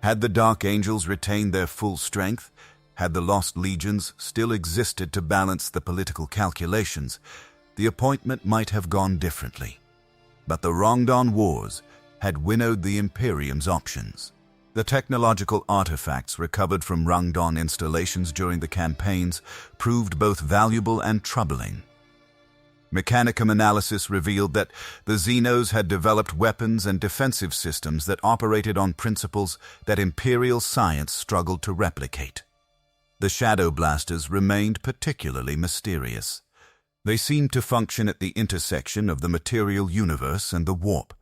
Had the Dark Angels retained their full strength, had the lost legions still existed to balance the political calculations, the appointment might have gone differently. But the Rangdan Wars had winnowed the Imperium's options. The technological artifacts recovered from Rangdan installations during the campaigns proved both valuable and troubling. Mechanicum analysis revealed that the Xenos had developed weapons and defensive systems that operated on principles that Imperial science struggled to replicate. The Shadow Blasters remained particularly mysterious. They seemed to function at the intersection of the material universe and the warp,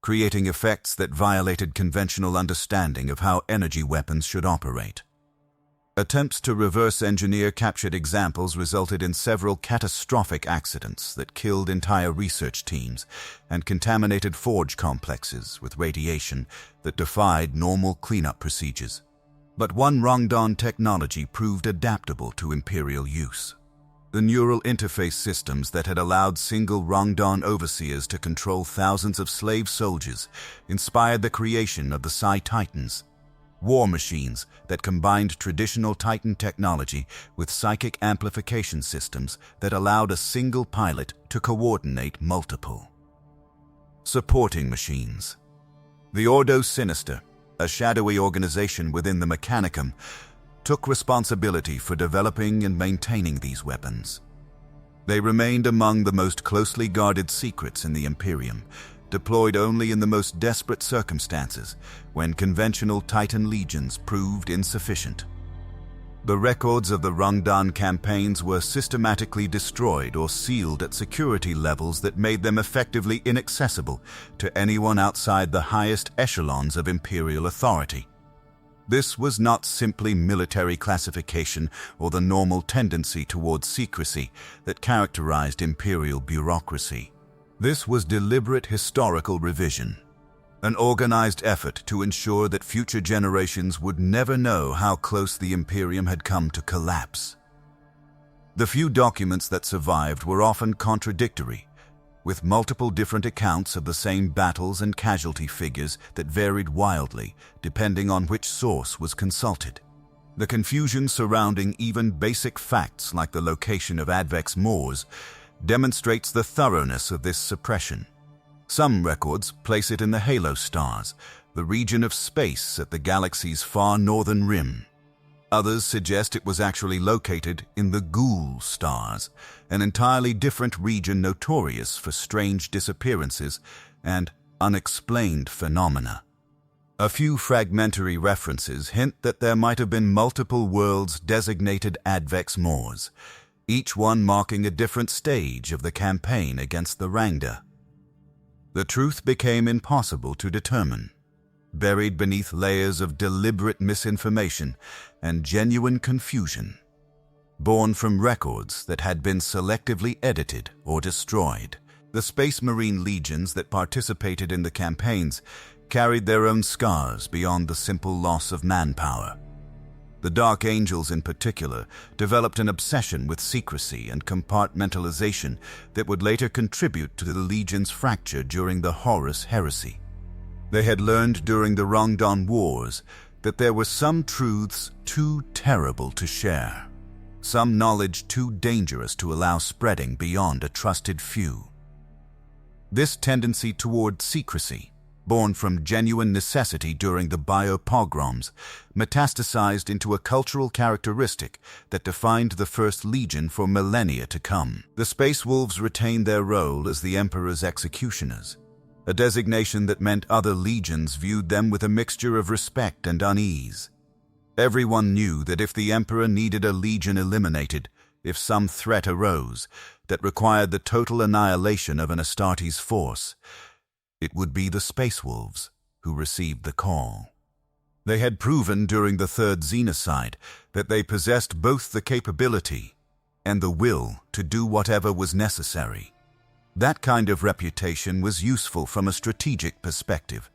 creating effects that violated conventional understanding of how energy weapons should operate. Attempts to reverse engineer captured examples resulted in several catastrophic accidents that killed entire research teams and contaminated forge complexes with radiation that defied normal cleanup procedures. But one Rangdan technology proved adaptable to Imperial use. The neural interface systems that had allowed single Rangdan overseers to control thousands of slave soldiers inspired the creation of the Psi Titans, war machines that combined traditional Titan technology with psychic amplification systems that allowed a single pilot to coordinate multiple. Supporting machines. The Ordo Sinister, a shadowy organization within the Mechanicum, took responsibility for developing and maintaining these weapons. They remained among the most closely guarded secrets in the Imperium, deployed only in the most desperate circumstances, when conventional Titan legions proved insufficient. The records of the Rangdan campaigns were systematically destroyed or sealed at security levels that made them effectively inaccessible to anyone outside the highest echelons of Imperial authority. This was not simply military classification or the normal tendency towards secrecy that characterized Imperial bureaucracy. This was deliberate historical revision, an organized effort to ensure that future generations would never know how close the Imperium had come to collapse. The few documents that survived were often contradictory, with multiple different accounts of the same battles and casualty figures that varied wildly depending on which source was consulted. The confusion surrounding even basic facts like the location of Advex-mors demonstrates the thoroughness of this suppression. Some records place it in the halo stars, the region of space at the galaxy's far northern rim. Others suggest it was actually located in the Ghoul stars, an entirely different region notorious for strange disappearances and unexplained phenomena. A few fragmentary references hint that there might have been multiple worlds designated Advex-mors, each one marking a different stage of the campaign against the Rangda. The truth became impossible to determine, buried beneath layers of deliberate misinformation and genuine confusion, born from records that had been selectively edited or destroyed. The Space Marine legions that participated in the campaigns carried their own scars beyond the simple loss of manpower. The Dark Angels in particular developed an obsession with secrecy and compartmentalization that would later contribute to the Legion's fracture during the Horus Heresy. They had learned during the Rangdan Wars that there were some truths too terrible to share, some knowledge too dangerous to allow spreading beyond a trusted few. This tendency toward secrecy, born from genuine necessity during the bio-pogroms, metastasized into a cultural characteristic that defined the First Legion for millennia to come. The Space Wolves retained their role as the Emperor's executioners, a designation that meant other legions viewed them with a mixture of respect and unease. Everyone knew that if the Emperor needed a legion eliminated, if some threat arose that required the total annihilation of an Astartes force, it would be the Space Wolves who received the call. They had proven during the Third Xenocide that they possessed both the capability and the will to do whatever was necessary. That kind of reputation was useful from a strategic perspective,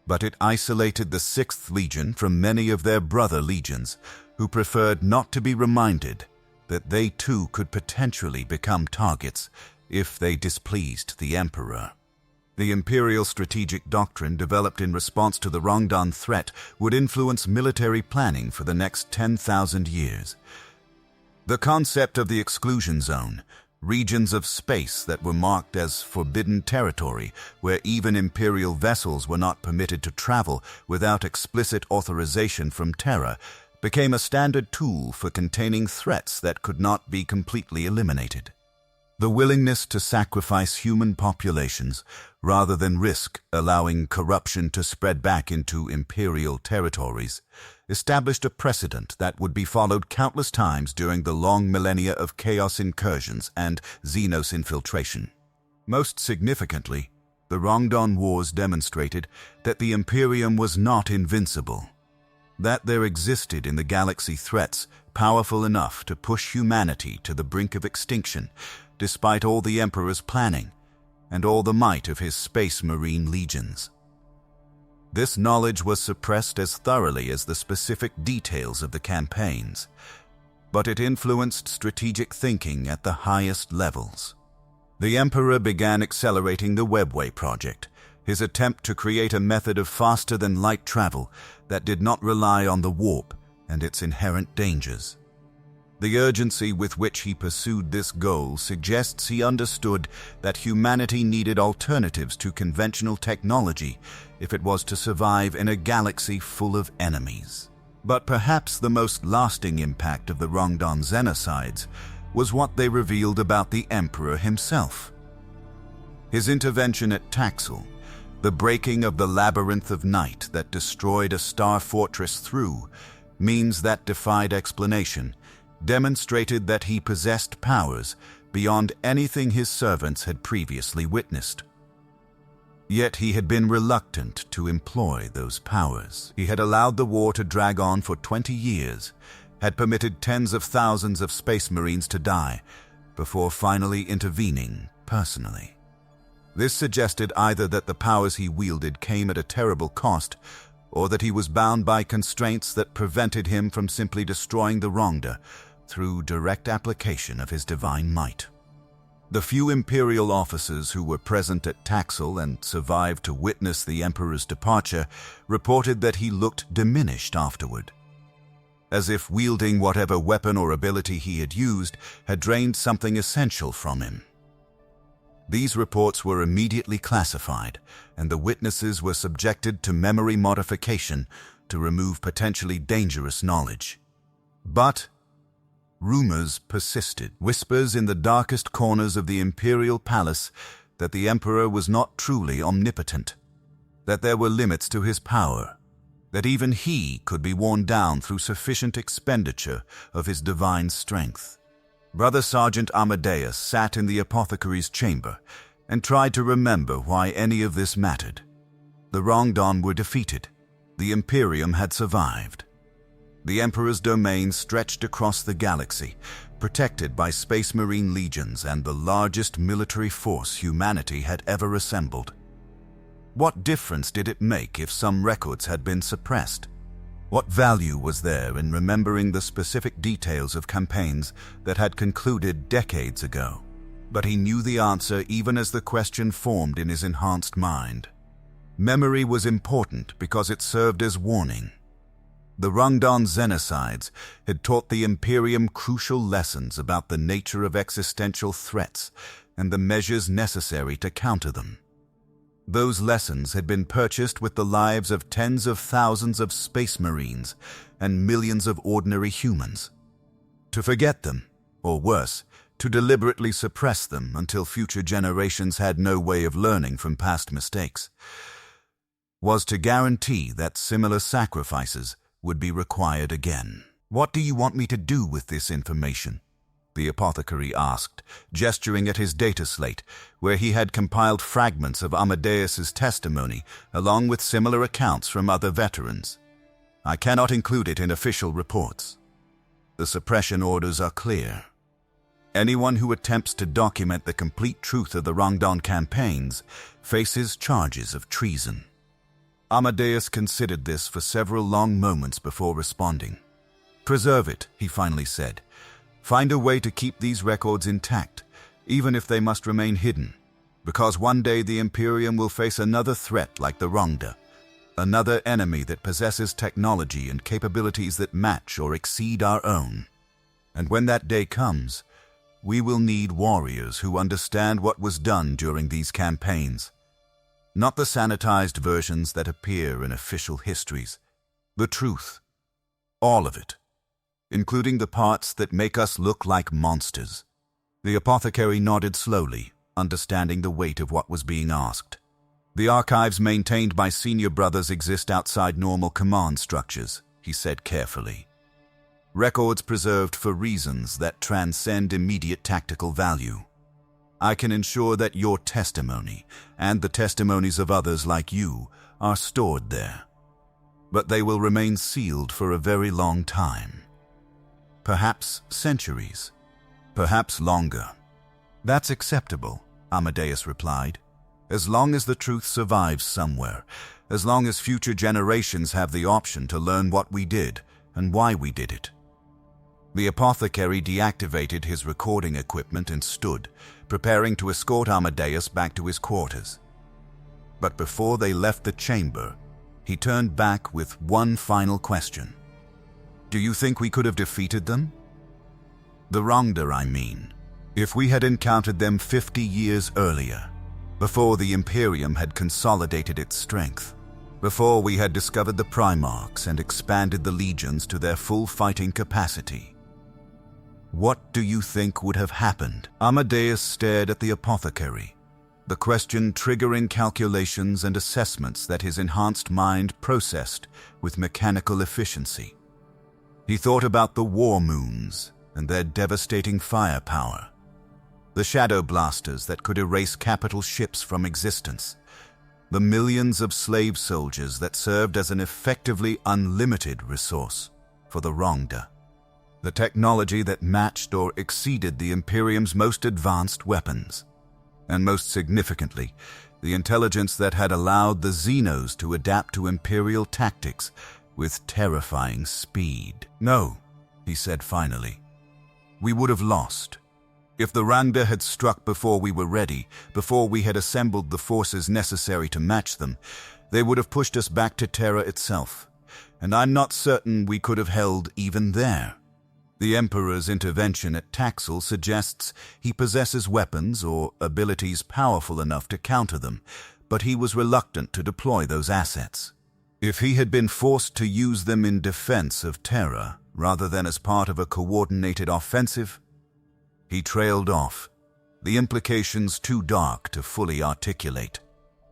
but it isolated the Sixth Legion from many of their brother legions who preferred not to be reminded that they too could potentially become targets if they displeased the Emperor. The Imperial strategic doctrine developed in response to the Rangdan threat would influence military planning for the next 10,000 years. The concept of the exclusion zone, regions of space that were marked as forbidden territory, where even Imperial vessels were not permitted to travel without explicit authorization from Terra, became a standard tool for containing threats that could not be completely eliminated. The willingness to sacrifice human populations rather than risk allowing corruption to spread back into Imperial territories established a precedent that would be followed countless times during the long millennia of Chaos incursions and Xenos infiltration. Most significantly, the Rangdan Wars demonstrated that the Imperium was not invincible, that there existed in the galaxy threats powerful enough to push humanity to the brink of extinction, despite all the Emperor's planning and all the might of his Space Marine legions. This knowledge was suppressed as thoroughly as the specific details of the campaigns, but it influenced strategic thinking at the highest levels. The Emperor began accelerating the Webway project, his attempt to create a method of faster-than-light travel that did not rely on the warp and its inherent dangers. The urgency with which he pursued this goal suggests he understood that humanity needed alternatives to conventional technology if it was to survive in a galaxy full of enemies. But perhaps the most lasting impact of the Rangdan Xenocides was what they revealed about the Emperor himself. His intervention at Taxil, the breaking of the Labyrinth of Night that destroyed a star fortress through means that defied explanation, demonstrated that he possessed powers beyond anything his servants had previously witnessed. Yet he had been reluctant to employ those powers. He had allowed the war to drag on for 20 years, had permitted tens of thousands of Space Marines to die, before finally intervening personally. This suggested either that the powers he wielded came at a terrible cost, or that he was bound by constraints that prevented him from simply destroying the Rangda through direct application of his divine might. The few Imperial officers who were present at Taxil and survived to witness the Emperor's departure reported that he looked diminished afterward, as if wielding whatever weapon or ability he had used had drained something essential from him. These reports were immediately classified, and the witnesses were subjected to memory modification to remove potentially dangerous knowledge. But rumors persisted, whispers in the darkest corners of the Imperial Palace that the Emperor was not truly omnipotent, that there were limits to his power, that even he could be worn down through sufficient expenditure of his divine strength. Brother Sergeant Amadeus sat in the apothecary's chamber, and tried to remember why any of this mattered. The Rangdan were defeated. The Imperium had survived. The Emperor's domain stretched across the galaxy, protected by Space Marine legions and the largest military force humanity had ever assembled. What difference did it make if some records had been suppressed? What value was there in remembering the specific details of campaigns that had concluded decades ago? But he knew the answer even as the question formed in his enhanced mind. Memory was important because it served as warning. The Rangdan Xenocides had taught the Imperium crucial lessons about the nature of existential threats and the measures necessary to counter them. Those lessons had been purchased with the lives of tens of thousands of Space Marines and millions of ordinary humans. To forget them, or worse, to deliberately suppress them until future generations had no way of learning from past mistakes, was to guarantee that similar sacrifices would be required again. "What do you want me to do with this information?" the apothecary asked, gesturing at his data slate, where he had compiled fragments of Amadeus's testimony along with similar accounts from other veterans. "I cannot include it in official reports. The suppression orders are clear. Anyone who attempts to document the complete truth of the Rangdan campaigns faces charges of treason." Amadeus considered this for several long moments before responding. "Preserve it," he finally said. "Find a way to keep these records intact, even if they must remain hidden, because one day the Imperium will face another threat like the Rangda, another enemy that possesses technology and capabilities that match or exceed our own. And when that day comes, we will need warriors who understand what was done during these campaigns. Not the sanitized versions that appear in official histories. The truth. All of it. Including the parts that make us look like monsters." The apothecary nodded slowly, understanding the weight of what was being asked. "The archives maintained by senior brothers exist outside normal command structures," he said carefully. "Records preserved for reasons that transcend immediate tactical value. I can ensure that your testimony, and the testimonies of others like you, are stored there. But they will remain sealed for a very long time. Perhaps centuries. Perhaps longer." "That's acceptable," Amadeus replied. "As long as the truth survives somewhere, as long as future generations have the option to learn what we did and why we did it." The apothecary deactivated his recording equipment and stood, preparing to escort Amadeus back to his quarters. But before they left the chamber, he turned back with one final question. "Do you think we could have defeated them? The Rangda, I mean. If we had encountered them 50 years earlier, before the Imperium had consolidated its strength, before we had discovered the Primarchs and expanded the legions to their full fighting capacity. What do you think would have happened?" Amadeus stared at the apothecary, the question triggering calculations and assessments that his enhanced mind processed with mechanical efficiency. He thought about the war moons and their devastating firepower, the shadow blasters that could erase capital ships from existence, the millions of slave soldiers that served as an effectively unlimited resource for the Rangda, the technology that matched or exceeded the Imperium's most advanced weapons, and most significantly, the intelligence that had allowed the Xenos to adapt to Imperial tactics with terrifying speed. "No," he said finally. "We would have lost. If the Rangda had struck before we were ready, before we had assembled the forces necessary to match them, they would have pushed us back to Terra itself, and I'm not certain we could have held even there. The Emperor's intervention at Taxil suggests he possesses weapons or abilities powerful enough to counter them, but he was reluctant to deploy those assets. If he had been forced to use them in defense of Terra rather than as part of a coordinated offensive, he trailed off, the implications too dark to fully articulate.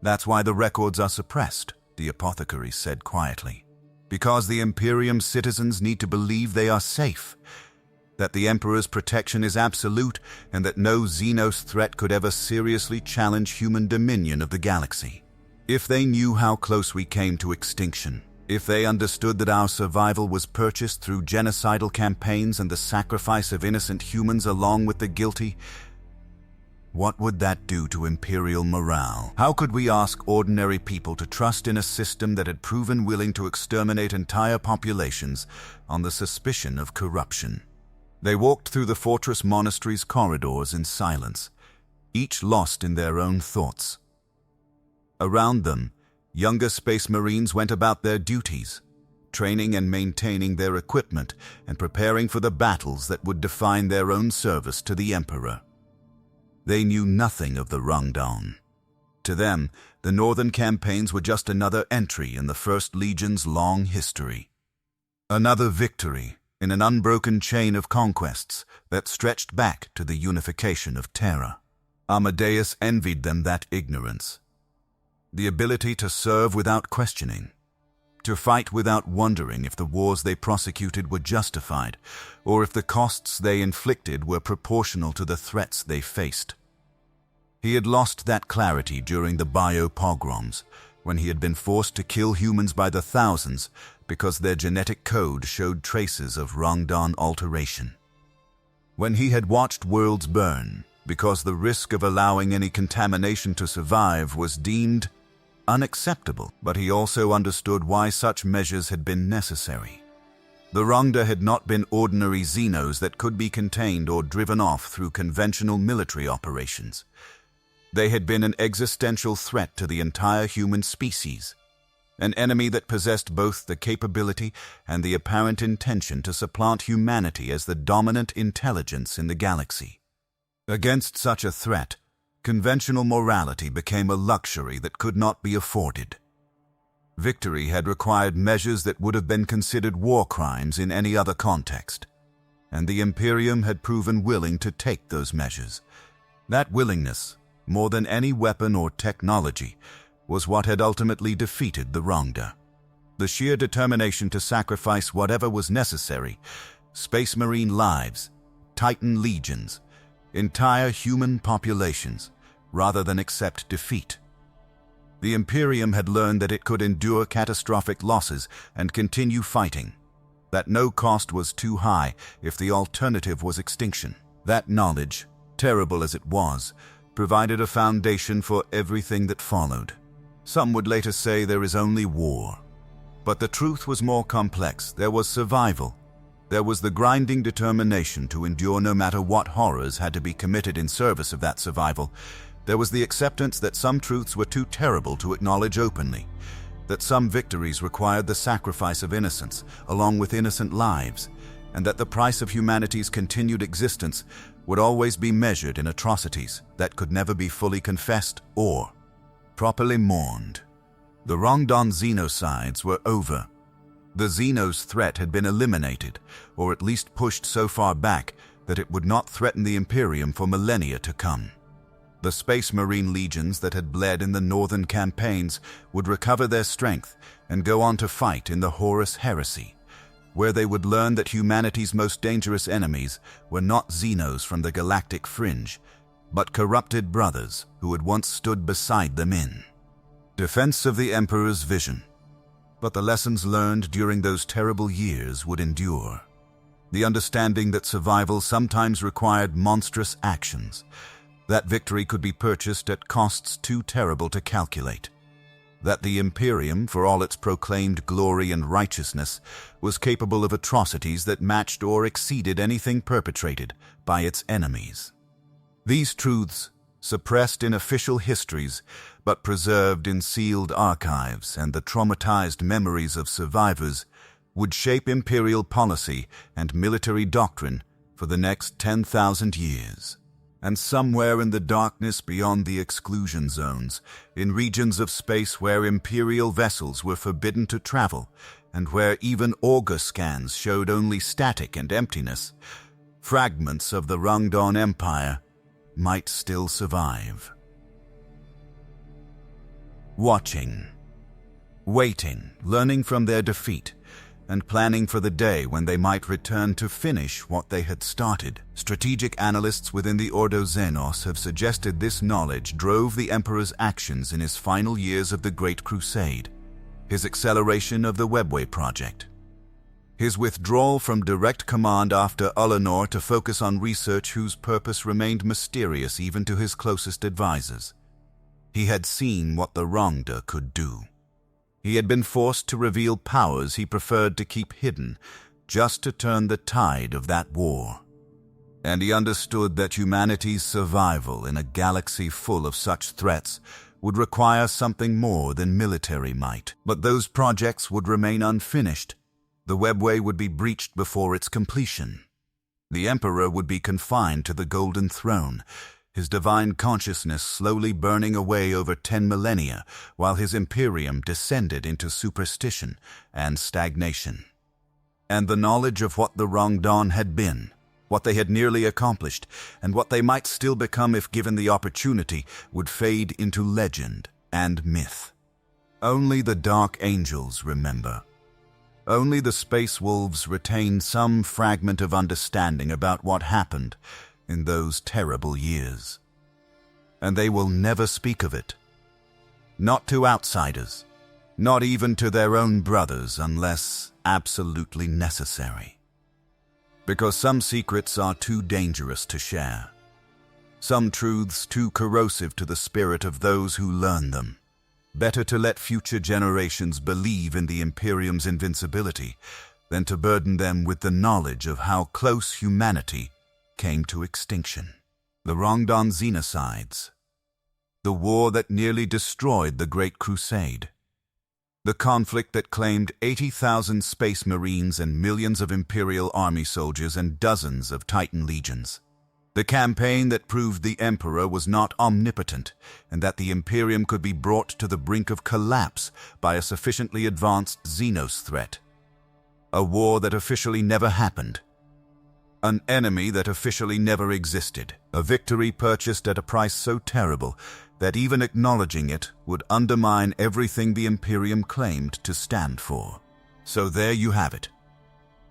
"That's why the records are suppressed," the apothecary said quietly. "Because the Imperium citizens need to believe they are safe. that the Emperor's protection is absolute and that no Xenos threat could ever seriously challenge human dominion of the galaxy. If they knew how close we came to extinction, if they understood that our survival was purchased through genocidal campaigns and the sacrifice of innocent humans along with the guilty, what would that do to Imperial morale? How could we ask ordinary people to trust in a system that had proven willing to exterminate entire populations on the suspicion of corruption? They walked through the fortress monastery's corridors in silence, each lost in their own thoughts. Around them, younger Space Marines went about their duties, training and maintaining their equipment and preparing for the battles that would define their own service to the Emperor. They knew nothing of the Rangdan. To them, the northern campaigns were just another entry in the First Legion's long history. Another victory in an unbroken chain of conquests that stretched back to the unification of Terra. Amadeus envied them that ignorance. The ability to serve without questioning, to fight without wondering if the wars they prosecuted were justified, or if the costs they inflicted were proportional to the threats they faced. He had lost that clarity during the bio-pogroms, when he had been forced to kill humans by the thousands because their genetic code showed traces of Rangdan alteration. When he had watched worlds burn because the risk of allowing any contamination to survive was deemed unacceptable, but he also understood why such measures had been necessary. The Rangda had not been ordinary Xenos that could be contained or driven off through conventional military operations. They had been an existential threat to the entire human species, an enemy that possessed both the capability and the apparent intention to supplant humanity as the dominant intelligence in the galaxy. Against such a threat, conventional morality became a luxury that could not be afforded. Victory had required measures that would have been considered war crimes in any other context, and the Imperium had proven willing to take those measures. That willingness, more than any weapon or technology, was what had ultimately defeated the Rangda. The sheer determination to sacrifice whatever was necessary, Space Marine lives, Titan legions, entire human populations, rather than accept defeat. The Imperium had learned that it could endure catastrophic losses and continue fighting, that no cost was too high if the alternative was extinction. That knowledge, terrible as it was, provided a foundation for everything that followed. Some would later say there is only war. But the truth was more complex. There was survival. There was the grinding determination to endure no matter what horrors had to be committed in service of that survival. There was the acceptance that some truths were too terrible to acknowledge openly, that some victories required the sacrifice of innocence, along with innocent lives, and that the price of humanity's continued existence would always be measured in atrocities that could never be fully confessed or properly mourned. The Rangdan Xenocides were over. The Xenos threat had been eliminated, or at least pushed so far back that it would not threaten the Imperium for millennia to come. The Space Marine legions that had bled in the northern campaigns would recover their strength and go on to fight in the Horus Heresy, where they would learn that humanity's most dangerous enemies were not Xenos from the galactic fringe, but corrupted brothers who had once stood beside them in defense of the Emperor's vision. But the lessons learned during those terrible years would endure. The understanding that survival sometimes required monstrous actions, that victory could be purchased at costs too terrible to calculate, that the Imperium, for all its proclaimed glory and righteousness, was capable of atrocities that matched or exceeded anything perpetrated by its enemies. These truths, suppressed in official histories, but preserved in sealed archives and the traumatized memories of survivors, would shape imperial policy and military doctrine for the next 10,000 years. And somewhere in the darkness beyond the exclusion zones, in regions of space where imperial vessels were forbidden to travel, and where even auger scans showed only static and emptiness, fragments of the Rangdan Empire might still survive. Watching, waiting, learning from their defeat, and planning for the day when they might return to finish what they had started. Strategic analysts within the Ordo Xenos have suggested this knowledge drove the Emperor's actions in his final years of the Great Crusade, his acceleration of the Webway project, his withdrawal from direct command after Ullanor to focus on research whose purpose remained mysterious even to his closest advisors. He had seen what the Rangda could do. He had been forced to reveal powers he preferred to keep hidden, just to turn the tide of that war. And he understood that humanity's survival in a galaxy full of such threats would require something more than military might. But those projects would remain unfinished. The Webway would be breached before its completion. The Emperor would be confined to the Golden Throne, his divine consciousness slowly burning away over 10 millennia, while his Imperium descended into superstition and stagnation. And the knowledge of what the Rangdan had been, what they had nearly accomplished, and what they might still become if given the opportunity, would fade into legend and myth. Only the Dark Angels remember. Only the Space Wolves retain some fragment of understanding about what happened in those terrible years. And they will never speak of it. Not to outsiders, not even to their own brothers unless absolutely necessary. Because some secrets are too dangerous to share. Some truths too corrosive to the spirit of those who learn them. Better to let future generations believe in the Imperium's invincibility than to burden them with the knowledge of how close humanity came to extinction. The Rangdan Xenocides. The war that nearly destroyed the Great Crusade. The conflict that claimed 80,000 space marines and millions of Imperial army soldiers and dozens of Titan legions. The campaign that proved the Emperor was not omnipotent and that the Imperium could be brought to the brink of collapse by a sufficiently advanced Xenos threat. A war that officially never happened. An enemy that officially never existed. A victory purchased at a price so terrible that even acknowledging it would undermine everything the Imperium claimed to stand for. So there you have it.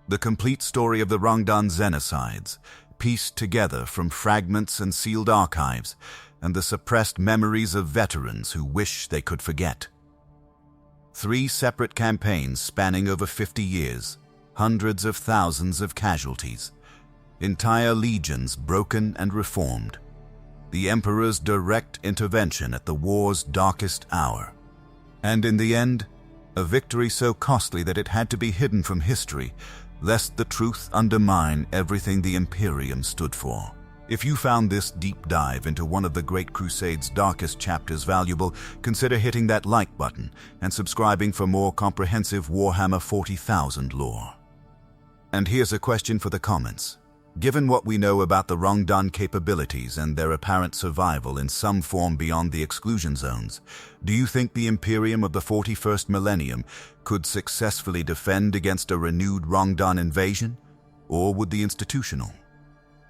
The complete story of the Rangdan Xenocides, pieced together from fragments and sealed archives, and the suppressed memories of veterans who wish they could forget. 3 separate campaigns spanning over 50 years, hundreds of thousands of casualties, entire legions broken and reformed, the Emperor's direct intervention at the war's darkest hour, and in the end, a victory so costly that it had to be hidden from history, lest the truth undermine everything the Imperium stood for. If you found this deep dive into one of the Great Crusade's darkest chapters valuable, consider hitting that like button and subscribing for more comprehensive Warhammer 40,000 lore. And here's a question for the comments. Given what we know about the Rangdan capabilities and their apparent survival in some form beyond the exclusion zones, do you think the Imperium of the 41st millennium could successfully defend against a renewed Rangdan invasion? Or would the institutional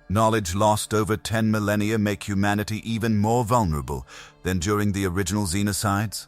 knowledge lost over 10 millennia make humanity even more vulnerable than during the original Xenocides?